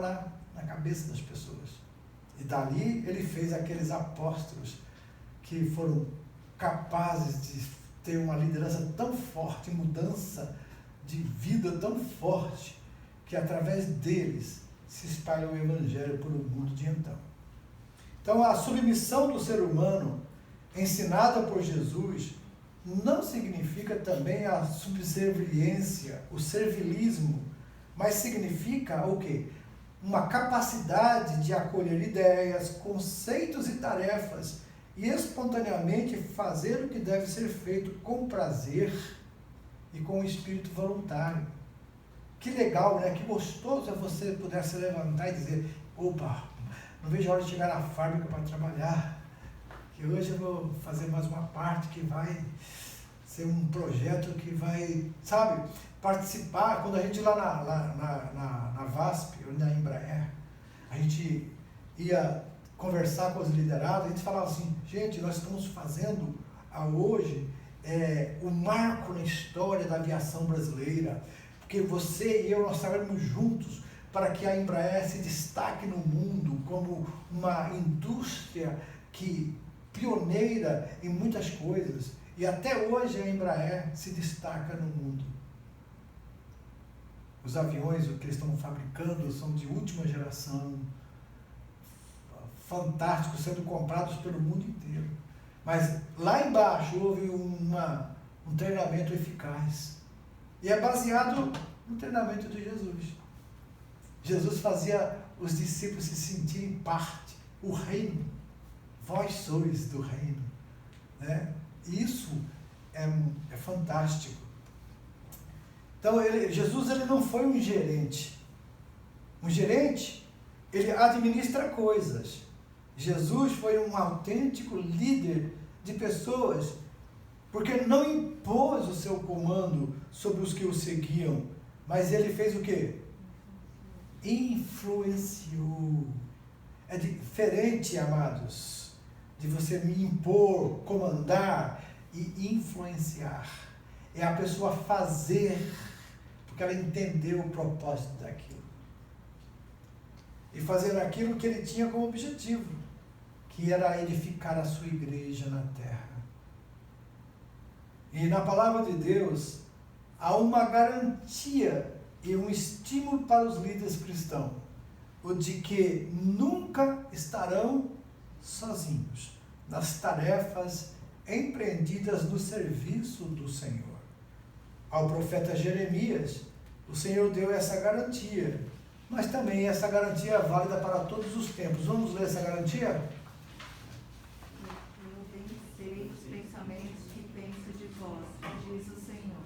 na cabeça das pessoas. E dali ele fez aqueles apóstolos que foram capazes de ter uma liderança tão forte, mudança de vida tão forte, que através deles se espalha o evangelho por o mundo de então. Então, a submissão do ser humano ensinada por Jesus não significa também a subserviência, o servilismo, mas significa o quê? Uma capacidade de acolher ideias, conceitos e tarefas e espontaneamente fazer o que deve ser feito com prazer e com espírito voluntário. Que legal, né? Que gostoso é você poder se levantar e dizer: opa, não vejo a hora de chegar na fábrica para trabalhar, que hoje eu vou fazer mais uma parte que vai ser um projeto que vai, sabe, participar. Quando a gente lá na VASP, ou na Embraer, a gente ia conversar com os liderados, a gente falava assim: gente, nós estamos fazendo hoje o marco na história da aviação brasileira, porque você e eu, nós trabalhamos juntos para que a Embraer se destaque no mundo como uma indústria pioneira em muitas coisas. E até hoje a Embraer se destaca no mundo. Os aviões que eles estão fabricando são de última geração, fantásticos, sendo comprados pelo mundo inteiro. Mas lá embaixo houve uma um treinamento eficaz. E é baseado no treinamento de Jesus. Jesus fazia os discípulos se sentirem parte, o reino. Vós sois do reino. Né? Isso é fantástico. Então, Jesus ele não foi um gerente. Um gerente, ele administra coisas. Jesus foi um autêntico líder de pessoas, porque não impôs o seu comando sobre os que o seguiam, mas ele fez o quê? Influenciou. É diferente, amados, de você me impor, comandar e influenciar. É a pessoa fazer, porque ela entendeu o propósito daquilo. E fazer aquilo que ele tinha como objetivo, que era edificar a sua igreja na terra. E na palavra de Deus, há uma garantia e um estímulo para os líderes cristãos, o de que nunca estarão sozinhos nas tarefas empreendidas no serviço do Senhor. Ao profeta Jeremias, o Senhor deu essa garantia, mas também essa garantia é válida para todos os tempos. Vamos ler essa garantia? Eu bem sei os pensamentos que penso de vós, diz o Senhor,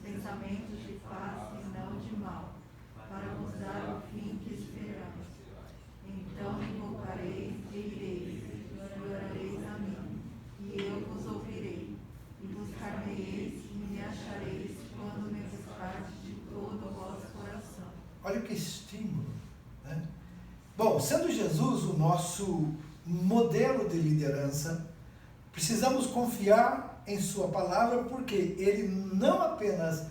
pensamentos de paz e não de mal, para vos dar o fim que esperamos. Então me invocareis e ireis, e orareis a mim, e eu vos ouvirei, e buscar-me-eis e me achareis quando me buscardes de todo o vosso coração. Olha que estímulo, né? Bom, sendo Jesus o nosso modelo de liderança, precisamos confiar em sua palavra, porque ele não apenas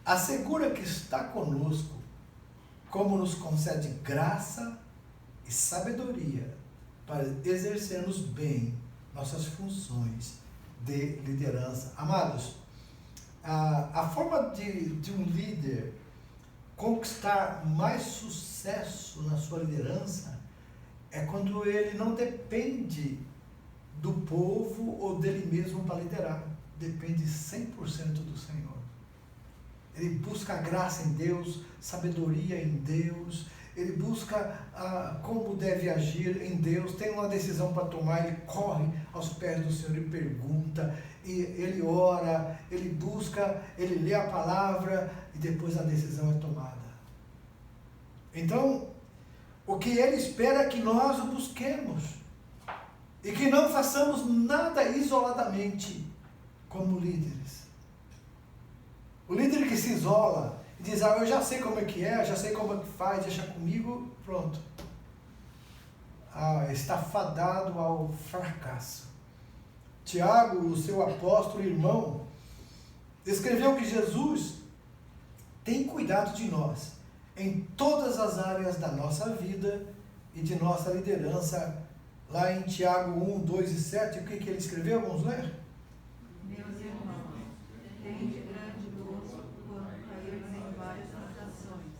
assegura que está conosco, como nos concede graça e sabedoria para exercermos bem nossas funções de liderança. Amados, a forma de um líder conquistar mais sucesso na sua liderança é quando ele não depende do povo ou dele mesmo para liderar. Depende 100% do Senhor. Ele busca a graça em Deus, sabedoria em Deus, ele busca como deve agir em Deus, tem uma decisão para tomar, ele corre aos pés do Senhor e pergunta, e ele ora, ele busca, ele lê a palavra e depois a decisão é tomada. Então, o que ele espera é que nós o busquemos e que não façamos nada isoladamente como líderes. O líder que se isola e diz, eu já sei como é que é, já sei como é que faz, deixa comigo, pronto. Está fadado ao fracasso. Tiago, o seu apóstolo irmão, escreveu que Jesus tem cuidado de nós em todas as áreas da nossa vida e de nossa liderança. Lá em Tiago 1, 2 e 7, o que ele escreveu? Vamos ler? Meus irmãos, tende grande gozo quando cairdes em várias tentações,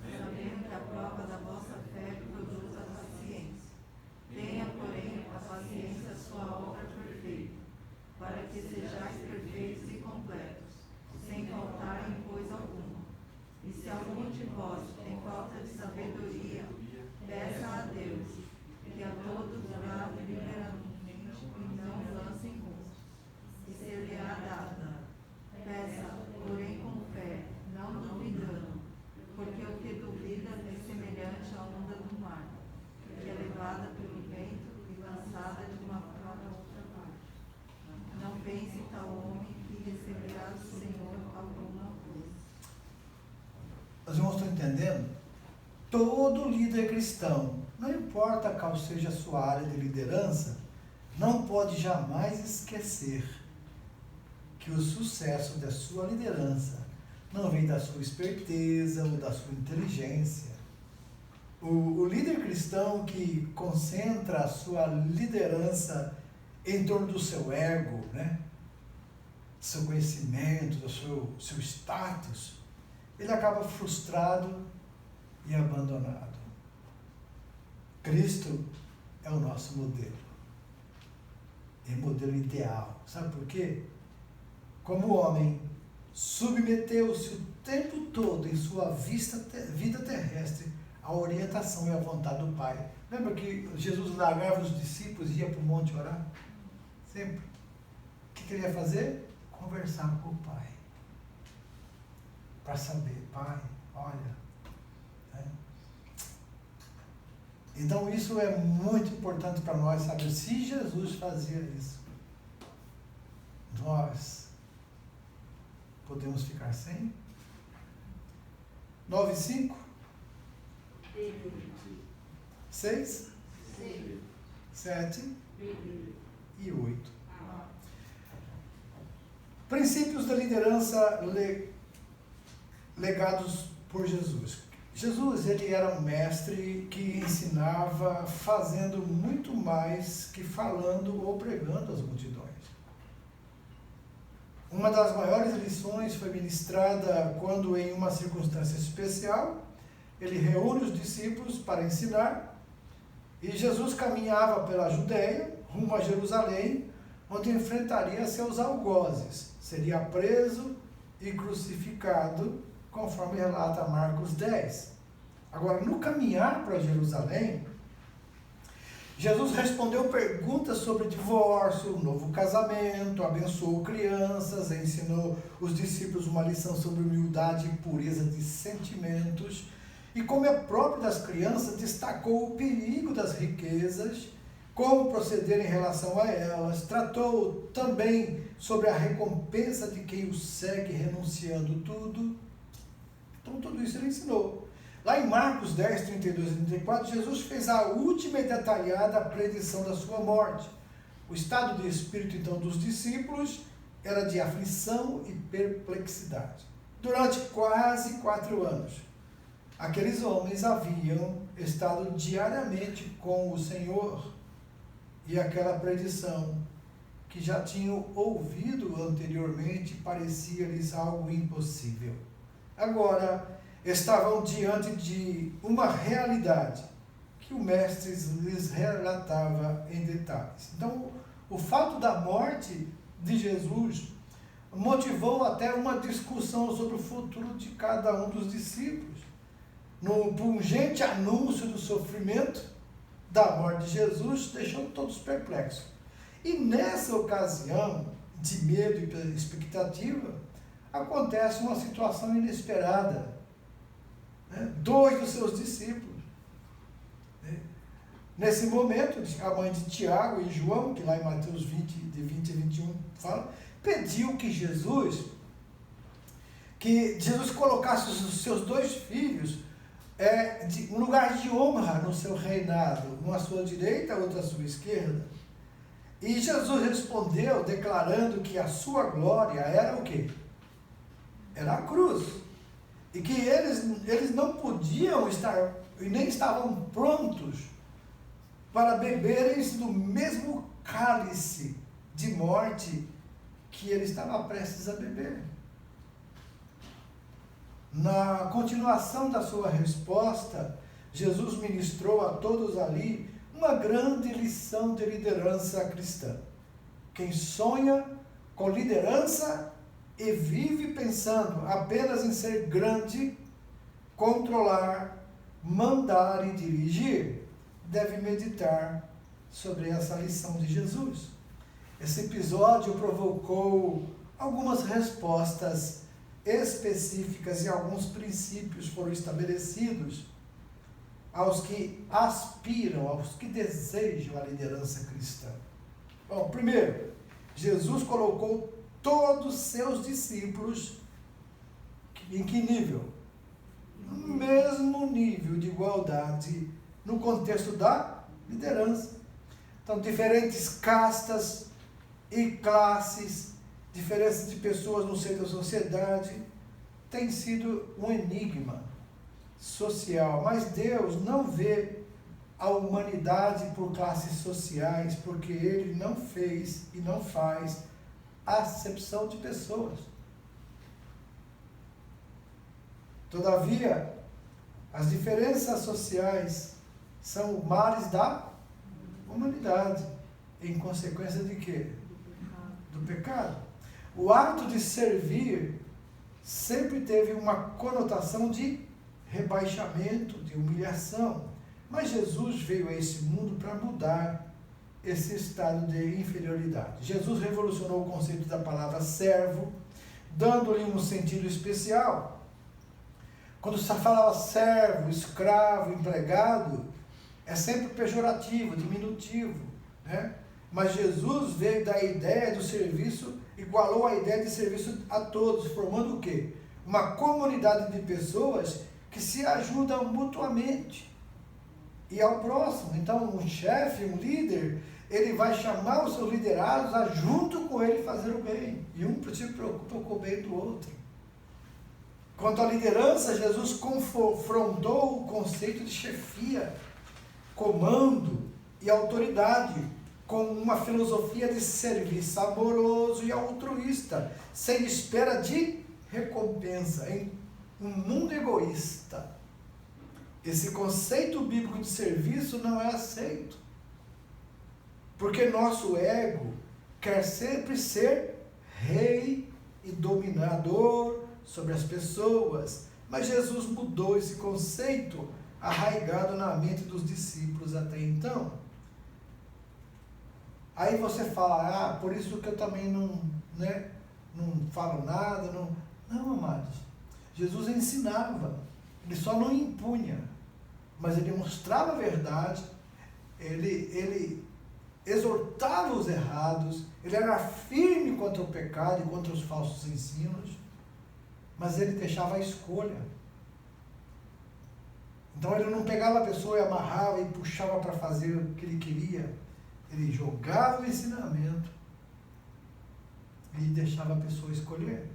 sabendo que a prova da vossa fé produz a paciência. Tenha, porém, a paciência sua obra perfeita, para que sejais perfeitos e completos, sem faltar em coisa alguma. E se algum de vós tem falta de sabedoria, peça a Deus, que a todos dá liberalmente e não lance em rosto, e ser-lhe-á dada. Peça, porém com fé, não duvidando, porque o que duvida é semelhante à onda do mar, que é levada pelo vento e lançada de uma para outra parte. Não pense tal homem que receberá do Senhor alguma coisa. Os irmãos estão entendendo? Todo líder cristão, não importa qual seja a sua área de liderança, não pode jamais esquecer que o sucesso da sua liderança não vem da sua esperteza ou da sua inteligência. O líder cristão que concentra a sua liderança em torno do seu ego, né? Seu conhecimento, do seu status, ele acaba frustrado e abandonado. Cristo é o nosso modelo. É o modelo ideal. Sabe por quê? como homem, submeteu-se o tempo todo em sua vida terrestre à orientação e à vontade do Pai. Lembra que Jesus largava os discípulos e ia para o monte orar? Sempre. O que ele ia fazer? Conversar com o Pai. Para saber, Pai, olha. Né? Então isso é muito importante para nós saber. Se Jesus fazia isso, nós podemos ficar sem? 9:5? 6? 7? E 8. Princípios da liderança legados por Jesus. Jesus, ele era um mestre que ensinava fazendo muito mais que falando ou pregando às multidões. Uma das maiores lições foi ministrada quando, em uma circunstância especial, ele reúne os discípulos para ensinar, e Jesus caminhava pela Judéia, rumo a Jerusalém, onde enfrentaria seus algozes, seria preso e crucificado, conforme relata Marcos 10. Agora, no caminhar para Jerusalém, Jesus respondeu perguntas sobre divórcio, novo casamento, abençoou crianças, ensinou os discípulos uma lição sobre humildade e pureza de sentimentos, e como é próprio das crianças, destacou o perigo das riquezas, como proceder em relação a elas, tratou também sobre a recompensa de quem o segue renunciando tudo. Então tudo isso ele ensinou. Lá em Marcos 10, 32 e 34, Jesus fez a última e detalhada predição da sua morte. O estado de espírito, então, dos discípulos era de aflição e perplexidade. Durante quase 4 anos, aqueles homens haviam estado diariamente com o Senhor, e aquela predição que já tinham ouvido anteriormente parecia-lhes algo impossível. Agora, estavam diante de uma realidade que o mestre lhes relatava em detalhes. Então, o fato da morte de Jesus motivou até uma discussão sobre o futuro de cada um dos discípulos. No pungente anúncio do sofrimento da morte de Jesus, deixou todos perplexos. E nessa ocasião de medo e expectativa, acontece uma situação inesperada. 2 dos seus discípulos. Nesse momento, a mãe de Tiago e João, que lá em Mateus 20, de 20 a 21, fala, pediu que Jesus colocasse os seus 2 filhos um lugar de honra no seu reinado, um à sua direita, outro à sua esquerda. E Jesus respondeu, declarando que a sua glória era o quê? Era a cruz. E que eles não podiam estar, e nem estavam prontos para beberem do mesmo cálice de morte que ele estava prestes a beber. Na continuação da sua resposta, Jesus ministrou a todos ali uma grande lição de liderança cristã. Quem sonha com liderança e vive pensando apenas em ser grande, controlar, mandar e dirigir, deve meditar sobre essa lição de Jesus. Esse episódio provocou algumas respostas específicas e alguns princípios foram estabelecidos aos que aspiram, aos que desejam a liderança cristã. Bom, primeiro, Jesus colocou todos os seus discípulos em que nível? No mesmo nível de igualdade no contexto da liderança. Então, diferentes castas e classes, diferença de pessoas no seio da sociedade, tem sido um enigma social. Mas Deus não vê a humanidade por classes sociais, porque Ele não fez e não faz acepção de pessoas. Todavia, as diferenças sociais são males da humanidade, em consequência de quê? Do pecado. O ato de servir sempre teve uma conotação de rebaixamento, de humilhação. Mas Jesus veio a esse mundo para mudar esse estado de inferioridade. Jesus revolucionou o conceito da palavra servo, dando-lhe um sentido especial. Quando se falava servo, escravo, empregado, é sempre pejorativo, diminutivo, né? Mas Jesus veio da ideia do serviço, igualou a ideia de serviço a todos, formando o quê? Uma comunidade de pessoas que se ajudam mutuamente e ao próximo. Então, um chefe, um líder, ele vai chamar os seus liderados a junto com ele fazer o bem. E um se preocupa com o bem do outro. Quanto à liderança, Jesus confrontou o conceito de chefia, comando e autoridade com uma filosofia de serviço amoroso e altruísta, sem espera de recompensa, em um mundo egoísta. Esse conceito bíblico de serviço não é aceito, porque nosso ego quer sempre ser rei e dominador sobre as pessoas, mas Jesus mudou esse conceito arraigado na mente dos discípulos até então. Aí você fala, por isso que eu também não falo nada. Não, amados. Jesus ensinava, ele só não impunha, mas ele mostrava a verdade, ele exortava os errados, ele era firme contra o pecado e contra os falsos ensinos, mas ele deixava a escolha. Então ele não pegava a pessoa e amarrava e puxava para fazer o que ele queria. Ele jogava o ensinamento e deixava a pessoa escolher.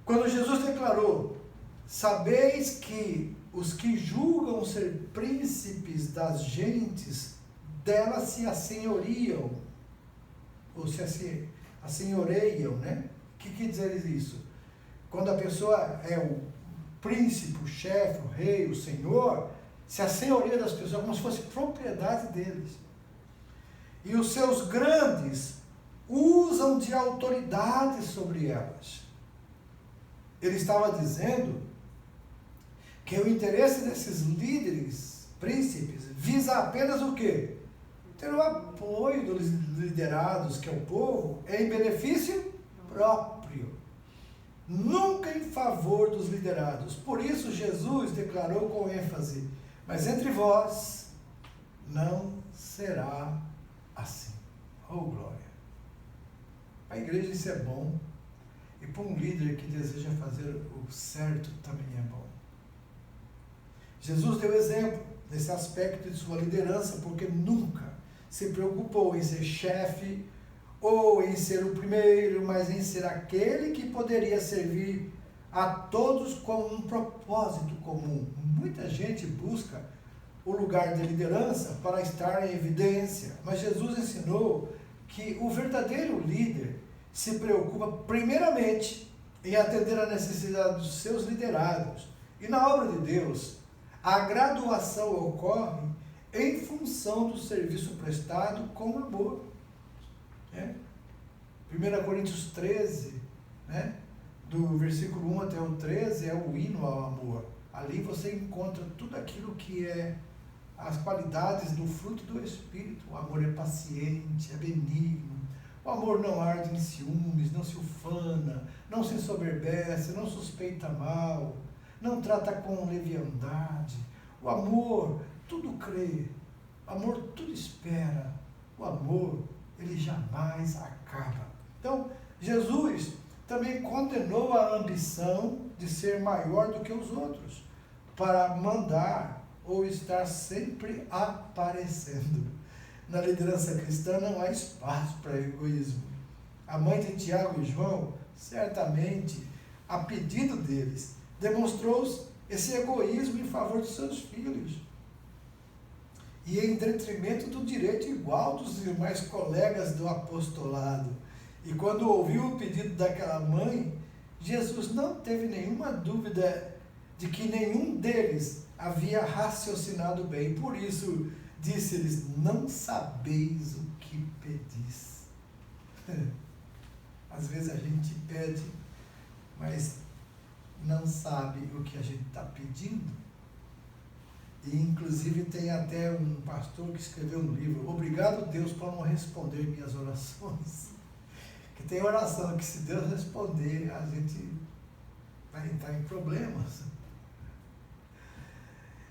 Quando Jesus declarou, sabeis que os que julgam ser príncipes das gentes, delas se assenhoriam, ou se assenhoreiam, né? O que quer dizer isso? Quando a pessoa é o príncipe, o chefe, o rei, o senhor, se assenhoria das pessoas como se fosse propriedade deles. E os seus grandes usam de autoridade sobre elas. Ele estava dizendo que o interesse desses líderes, príncipes, visa apenas o quê? Ter o apoio dos liderados, que é o povo, em benefício próprio. Nunca em favor dos liderados. Por isso Jesus declarou com ênfase, mas entre vós não será assim. Oh, glória! A igreja, isso é bom. E para um líder que deseja fazer o certo também é bom. Jesus deu exemplo nesse aspecto de sua liderança, porque nunca se preocupou em ser chefe ou em ser o primeiro, mas em ser aquele que poderia servir a todos com um propósito comum. Muita gente busca o lugar de liderança para estar em evidência, mas Jesus ensinou que o verdadeiro líder se preocupa primeiramente em atender a necessidade dos seus liderados. E na obra de Deus, a graduação ocorre em função do serviço prestado com amor. 1 Coríntios 13, do versículo 1 até o 13, é o hino ao amor. Ali você encontra tudo aquilo que é as qualidades do fruto do Espírito. O amor é paciente, é benigno. O amor não arde em ciúmes, não se ufana, não se ensoberbece, não suspeita mal, não trata com leviandade. O amor tudo crê, o amor tudo espera. O amor, ele jamais acaba. Então, Jesus também condenou a ambição de ser maior do que os outros, para mandar ou estar sempre aparecendo. Na liderança cristã não há espaço para egoísmo. A mãe de Tiago e João, certamente, a pedido deles, demonstrou esse egoísmo em favor de seus filhos. E em detrimento do direito igual dos demais colegas do apostolado. E quando ouviu o pedido daquela mãe, Jesus não teve nenhuma dúvida de que nenhum deles havia raciocinado bem. Por isso, disse-lhes, não sabeis o que pedis. Às vezes a gente pede, mas não sabe o que a gente está pedindo. E inclusive tem até um pastor que escreveu um livro, Obrigado Deus por não responder minhas orações. Que tem oração que se Deus responder, a gente vai entrar em problemas.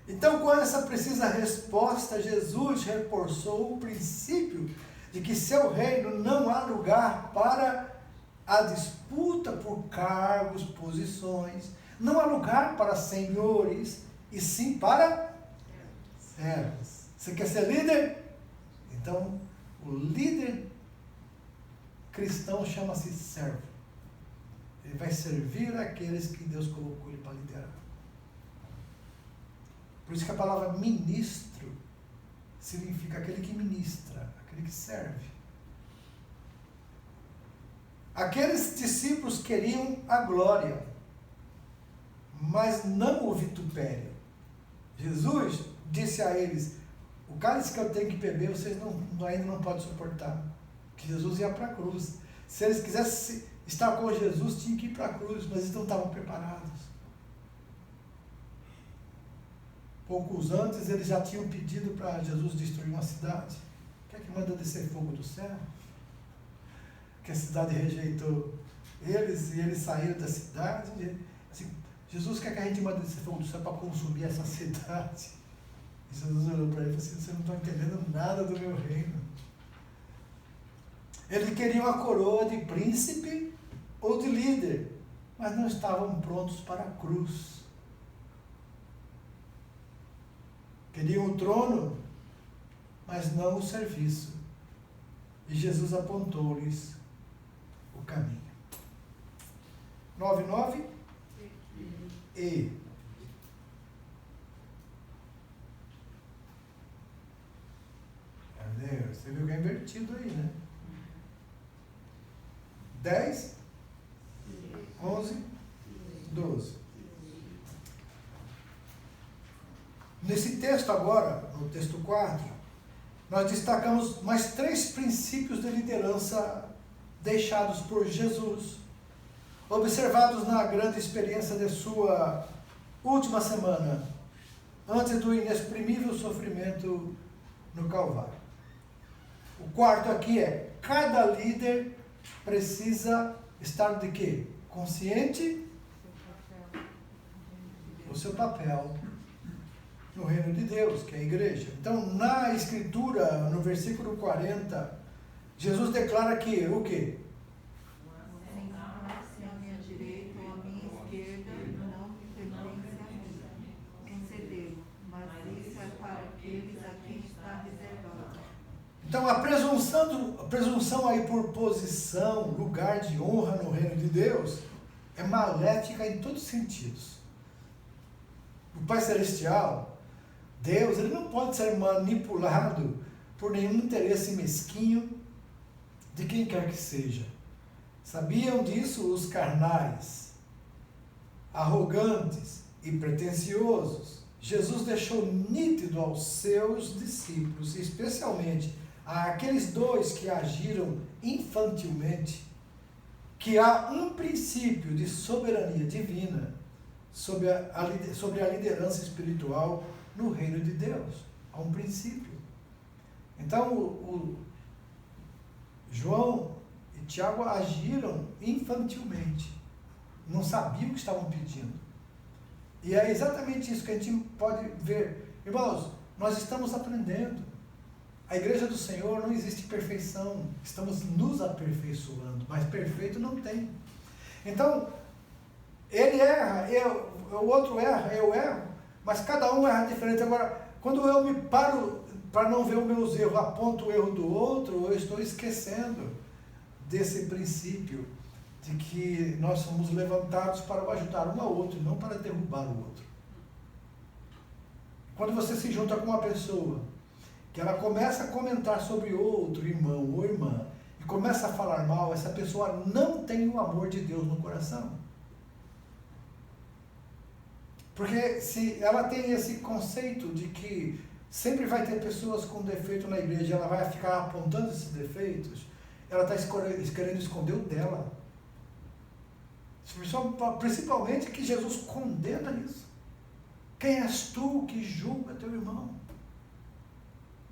Então, com essa precisa resposta, Jesus reforçou o princípio de que seu reino não há lugar para a disputa por cargos, posições, não há lugar para senhores, e sim para servos. Você quer ser líder? Então, o líder cristão chama-se servo. Ele vai servir aqueles que Deus colocou ele para liderar. Por isso que a palavra ministro significa aquele que ministra, aquele que serve. Aqueles discípulos queriam a glória, mas não o vitupério. Jesus disse a eles, o cálice que eu tenho que beber, vocês ainda não podem suportar. Que Jesus ia para a cruz. Se eles quisessem estar com Jesus, tinham que ir para a cruz, mas eles não estavam preparados. Poucos antes, eles já tinham pedido para Jesus destruir uma cidade. Quer que manda descer fogo do céu? Que a cidade rejeitou eles, e eles saíram da cidade. Assim, Jesus quer que a gente mande descer fogo do céu para consumir essa cidade. E Jesus olhou para ele e falou assim, vocês não estão entendendo nada do meu reino. Eles queriam a coroa de príncipe ou de líder, mas não estavam prontos para a cruz. Queriam o trono, mas não o serviço. E Jesus apontou-lhes o caminho. 9:9 E. Cadê? Você viu que é invertido aí, né? 10, 11, 12. Nesse texto agora, no texto 4, nós destacamos mais 3 princípios de liderança deixados por Jesus, observados na grande experiência de sua última semana, antes do inexprimível sofrimento no Calvário. O quarto aqui é, cada líder precisa estar de quê? Consciente do seu papel no reino de Deus, que é a igreja. Então, na escritura, no versículo 40, Jesus declara que o quê? Se a minha direita ou a minha esquerda não me pertence a mim, concedeu, mas isso é para aqueles a quem está reservado. Então, a presunção aí por posição, lugar de honra no reino de Deus, é maléfica em todos os sentidos. O Pai Celestial, Deus, ele não pode ser manipulado por nenhum interesse mesquinho de quem quer que seja. Sabiam disso os carnais, arrogantes e pretensiosos? Jesus deixou nítido aos seus discípulos, especialmente àqueles 2 que agiram infantilmente, que há um princípio de soberania divina sobre a liderança espiritual no reino de Deus. Há um princípio. Então, o João e Tiago agiram infantilmente. Não sabiam o que estavam pedindo. E é exatamente isso que a gente pode ver. Irmãos, nós estamos aprendendo. A igreja do Senhor não existe perfeição. Estamos nos aperfeiçoando, mas perfeito não tem. Então, ele erra, o outro erra, eu erro, mas cada um erra diferente. Agora, quando eu me paro para não ver os meus erros, aponto o erro do outro, eu estou esquecendo desse princípio de que nós somos levantados para ajudar um ao outro, não para derrubar o outro. Quando você se junta com uma pessoa, que ela começa a comentar sobre outro irmão ou irmã, e começa a falar mal, essa pessoa não tem o amor de Deus no coração. Porque se ela tem esse conceito de que sempre vai ter pessoas com defeito na igreja, ela vai ficar apontando esses defeitos, ela está querendo esconder o dela. Principalmente que Jesus condena isso. Quem és tu que julga teu irmão?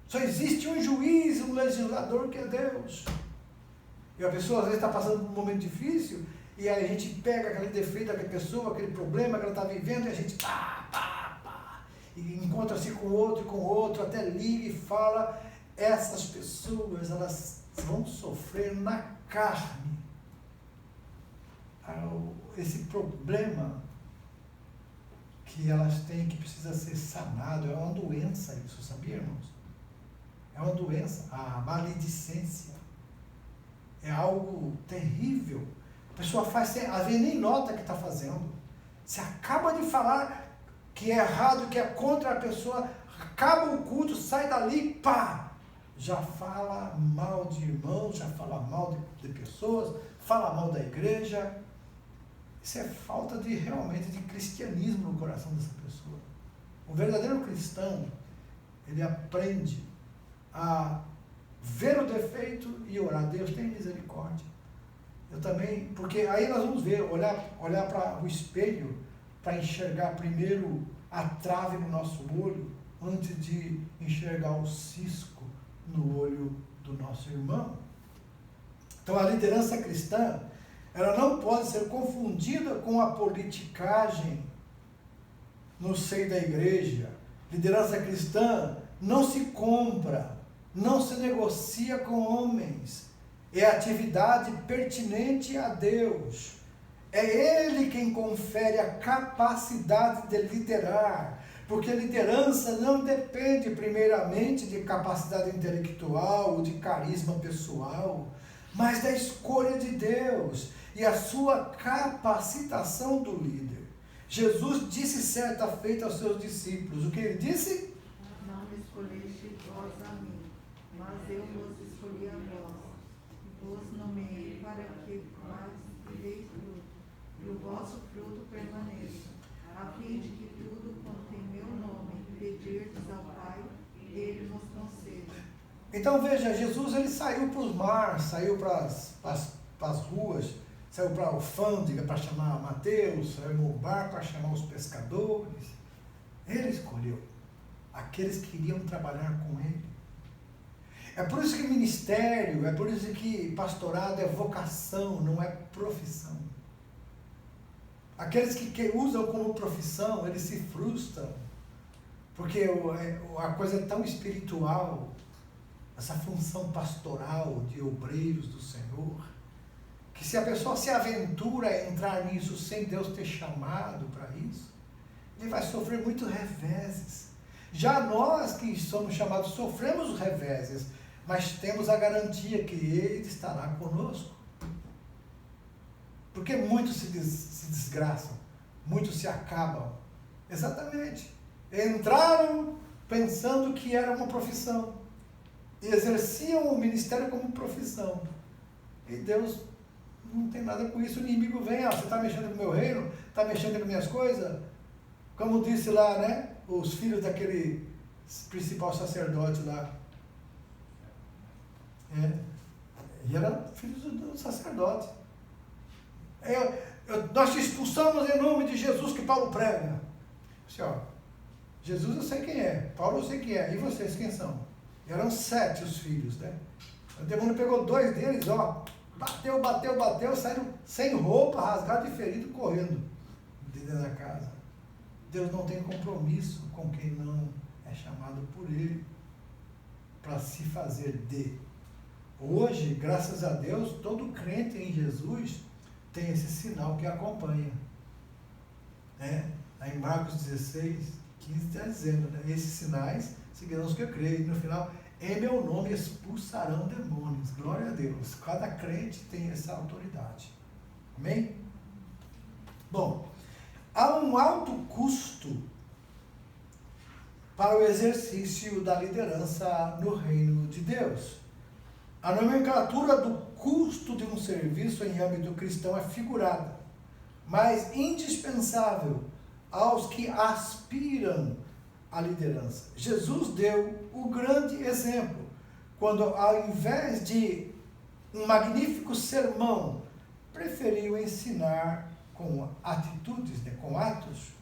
Só existe um juiz, um legislador que é Deus. E a pessoa às vezes está passando por um momento difícil, e aí a gente pega aquele defeito daquela pessoa, aquele problema que ela está vivendo, e a gente e encontra-se com o outro, até liga e fala. Essas pessoas, elas vão sofrer na carne esse problema que elas têm, que precisa ser sanado. É uma doença isso, sabia, irmãos? É uma doença, a maledicência. É algo terrível. A pessoa faz, às vezes nem nota que está fazendo. Você acaba de falar que é errado, que é contra a pessoa, acaba o culto, sai dali, pá! Já fala mal de irmãos, já fala mal de pessoas, fala mal da igreja. Isso é falta realmente de cristianismo no coração dessa pessoa. O verdadeiro cristão, ele aprende a ver o defeito e orar. Deus tem misericórdia. Eu também, porque aí nós vamos ver, olhar para o espelho, para enxergar primeiro a trave no nosso olho, antes de enxergar o cisco no olho do nosso irmão. Então a liderança cristã, ela não pode ser confundida com a politicagem no seio da igreja. Liderança cristã não se compra, não se negocia com homens. É atividade pertinente a Deus. É Ele quem confere a capacidade de liderar, porque liderança não depende primeiramente de capacidade intelectual ou de carisma pessoal, mas da escolha de Deus e a sua capacitação do líder. Jesus disse certa feita aos seus discípulos, o que ele disse? Não me escolheste vós a mim, mas eu vos escolhi a vós, e vos nomeei para que mais deis fruto, e o vosso fruto permaneça, a fim de que tudo quanto em meu nome pedirdes ao Pai, Ele vos conceda. Então veja, Jesus ele saiu para os mares, saiu para as ruas, saiu para a alfândega para chamar Mateus, saiu no bar para chamar os pescadores. Ele escolheu aqueles que iriam trabalhar com ele. É por isso que ministério, é por isso que pastorado é vocação, não é profissão. Aqueles que usam como profissão, eles se frustram, porque a coisa é tão espiritual, essa função pastoral de obreiros do Senhor, que se a pessoa se aventura a entrar nisso sem Deus ter chamado para isso, ele vai sofrer muitos reveses. Já nós que somos chamados sofremos os reveses, mas temos a garantia que Ele estará conosco. Porque muitos se desgraçam, muitos se acabam. Exatamente. Entraram pensando que era uma profissão. E exerciam o ministério como profissão. E Deus não tem nada com isso. O inimigo vem, você está mexendo com o meu reino? Está mexendo com minhas coisas? Como disse lá, né? Os filhos daquele principal sacerdote lá. E eram filhos do sacerdote. Nós te expulsamos em nome de Jesus que Paulo prega. Assim, ó, Jesus eu sei quem é, Paulo eu sei quem é, e vocês quem são? Eram 7 os filhos, né? O demônio pegou 2 deles, ó, bateu, saíram sem roupa, rasgado e ferido, correndo de dentro da casa. Deus não tem compromisso com quem não é chamado por Ele para se fazer de. Hoje, graças a Deus, todo crente em Jesus tem esse sinal que acompanha. Aí em Marcos 16, 15 está dizendo, né? Esses sinais seguirão os que eu creio. E no final, em meu nome expulsarão demônios. Glória a Deus. Cada crente tem essa autoridade. Amém? Bom, há um alto custo para o exercício da liderança no reino de Deus. A nomenclatura do custo de um serviço em âmbito cristão é figurada, mas indispensável aos que aspiram à liderança. Jesus deu o grande exemplo, quando ao invés de um magnífico sermão, preferiu ensinar com atitudes, com atos,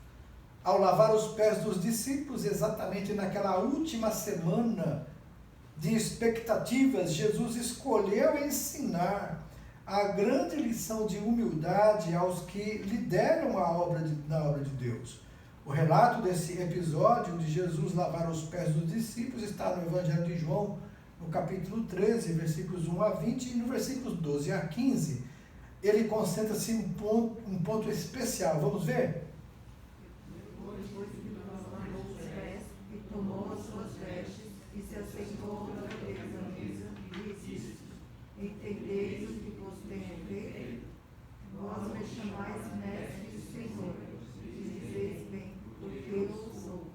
ao lavar os pés dos discípulos, exatamente naquela última semana de expectativas. Jesus escolheu ensinar a grande lição de humildade aos que lideram na obra de Deus. O relato desse episódio de Jesus lavar os pés dos discípulos está no Evangelho de João, no capítulo 13, versículos 1 a 20, e no versículos 12 a 15, ele concentra-se em um ponto especial. Vamos ver? Depois que lavou os pés e tomou as suas vestes e se assentou outra vez à mesa, disse: Entendeis o que vos tenho feito? Vós me chamais mestre e Senhor, e dizeis bem, porque eu o sou.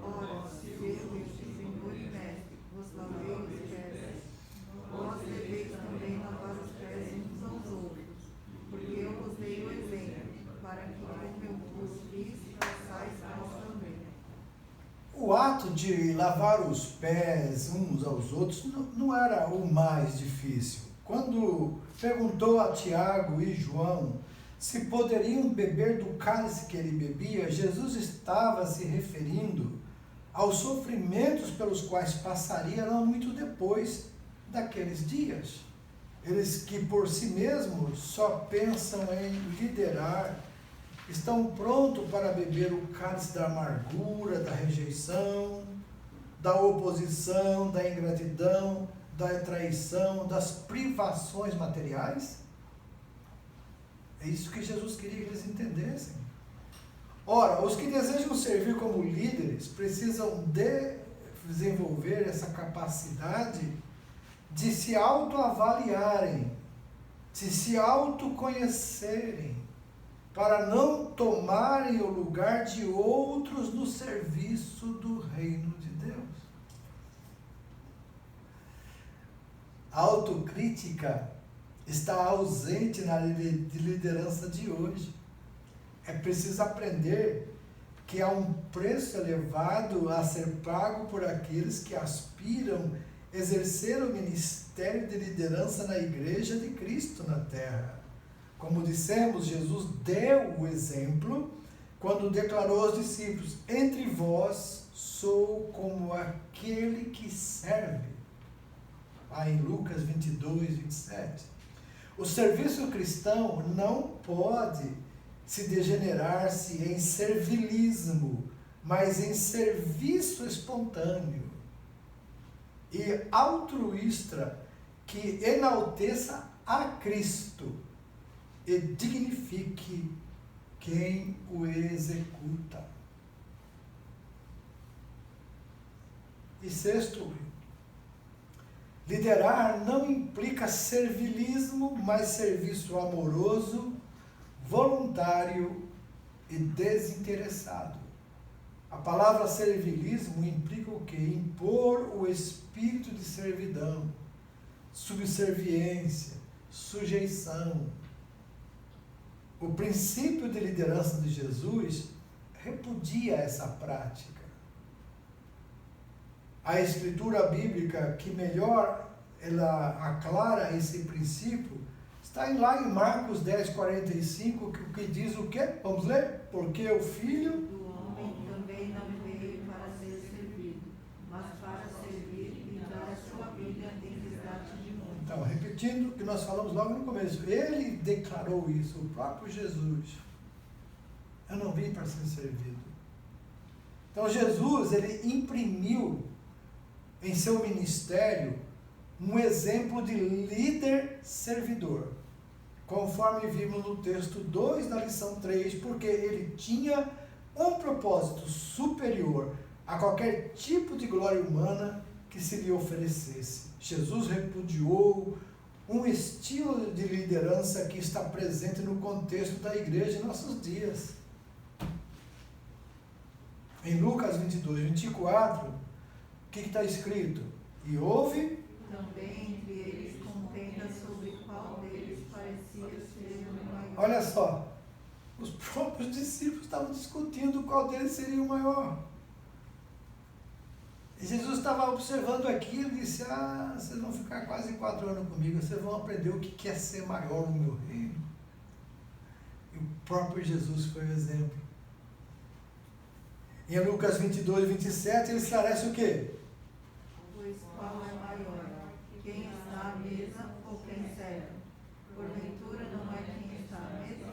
Ora, se eu, Senhor e mestre, vos lavei os pés, vós deveis também lavar os pés uns aos outros, porque eu vos dei o exemplo, para que como eu vos fiz, façais vós também. O ato de lavar os pés uns aos outros não era o mais difícil. Quando perguntou a Tiago e João se poderiam beber do cálice que ele bebia, Jesus estava se referindo aos sofrimentos pelos quais passaria não muito depois daqueles dias. Eles que por si mesmos só pensam em liderar, estão prontos para beber o cálice da amargura, da rejeição, da oposição, da ingratidão, da traição, das privações materiais. É isso que Jesus queria que eles entendessem. Ora, os que desejam servir como líderes precisam desenvolver essa capacidade de se autoavaliarem, de se autoconhecerem, para não tomarem o lugar de outros no serviço do reino de Deus. A autocrítica está ausente na liderança de hoje. É preciso aprender que há um preço elevado a ser pago por aqueles que aspiram a exercer o ministério de liderança na igreja de Cristo na terra. Como dissemos, Jesus deu o exemplo quando declarou aos discípulos: entre vós sou como aquele que serve. Lá em Lucas 22, 27. O serviço cristão não pode se degenerar-se em servilismo, mas em serviço espontâneo e altruísta que enalteça a Cristo e dignifique quem o executa. E sexto, liderar não implica servilismo, mas serviço amoroso, voluntário e desinteressado. A palavra servilismo implica o quê? Impor o espírito de servidão, subserviência, sujeição. O princípio de liderança de Jesus repudia essa prática. A escritura bíblica que melhor ela aclara esse princípio está lá em Marcos 10, 45, que diz o quê? Vamos ler? Porque o Filho Do homem também não veio para ser servido, mas para servir e dar a sua vida em resgate de muitos. Então, repetindo o que nós falamos logo no começo, ele declarou isso, o próprio Jesus. Eu não vim para ser servido. Então, Jesus, ele imprimiu em seu ministério um exemplo de líder servidor, conforme vimos no texto 2 da lição 3, porque ele tinha um propósito superior a qualquer tipo de glória humana que se lhe oferecesse. Jesus repudiou um estilo de liderança que está presente no contexto da igreja em nossos dias. Em Lucas 22, 24, o que está escrito? E houve Também entre eles contenda sobre qual deles parecia ser o maior. Olha só, os próprios discípulos estavam discutindo qual deles seria o maior. E Jesus estava observando aquilo e disse, vocês vão ficar quase 4 anos comigo, vocês vão aprender o que é ser maior no meu reino. E o próprio Jesus foi o exemplo. Em Lucas 22, 27, ele esclarece o quê? Pois qual é maior? Quem está à mesa ou quem serve? Porventura não é quem está à mesa?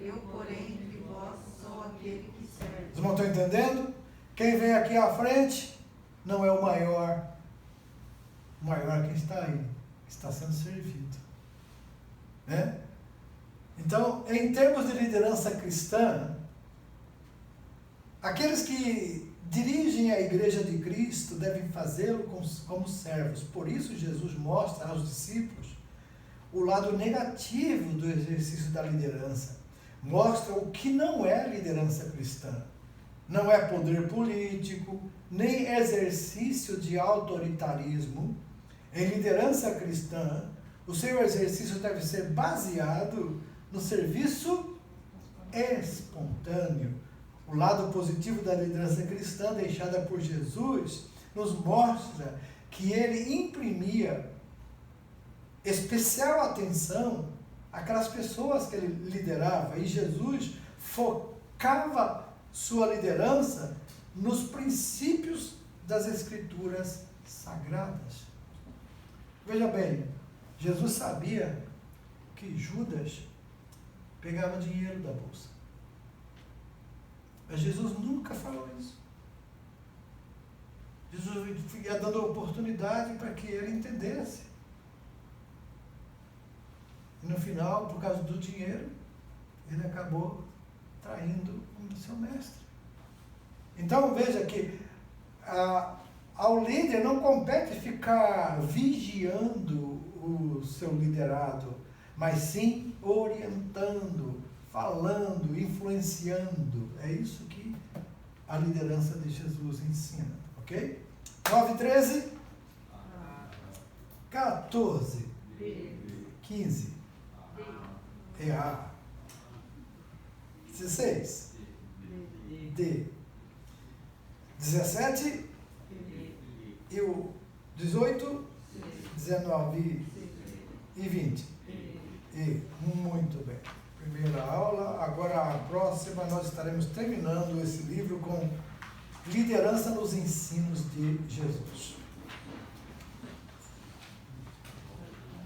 Eu, porém, entre vós sou aquele que serve. Vocês não estão entendendo? Quem vem aqui à frente não é o maior. O maior é quem está aí. Está sendo servido. Né? Então, em termos de liderança cristã, aqueles que dirigem a igreja de Cristo devem fazê-lo como servos. Por isso, Jesus mostra aos discípulos o lado negativo do exercício da liderança. Mostra o que não é liderança cristã. Não é poder político, nem exercício de autoritarismo. Em liderança cristã, o seu exercício deve ser baseado no serviço espontâneo. O lado positivo da liderança cristã deixada por Jesus nos mostra que ele imprimia especial atenção àquelas pessoas que ele liderava. E Jesus focava sua liderança nos princípios das Escrituras Sagradas. Veja bem, Jesus sabia que Judas pegava dinheiro da bolsa. Mas Jesus nunca falou isso. Jesus ia dando oportunidade para que ele entendesse. E no final, por causa do dinheiro, ele acabou traindo o seu mestre. Então veja que ao líder não compete ficar vigiando o seu liderado, mas sim orientando, falando, influenciando. É isso que a liderança de Jesus ensina, ok? 9:13, 14, 15, é A. 16, D. 17 e o 18, 19 e 20. E muito bem. Primeira aula, agora a próxima nós estaremos terminando esse livro com liderança nos ensinos de Jesus.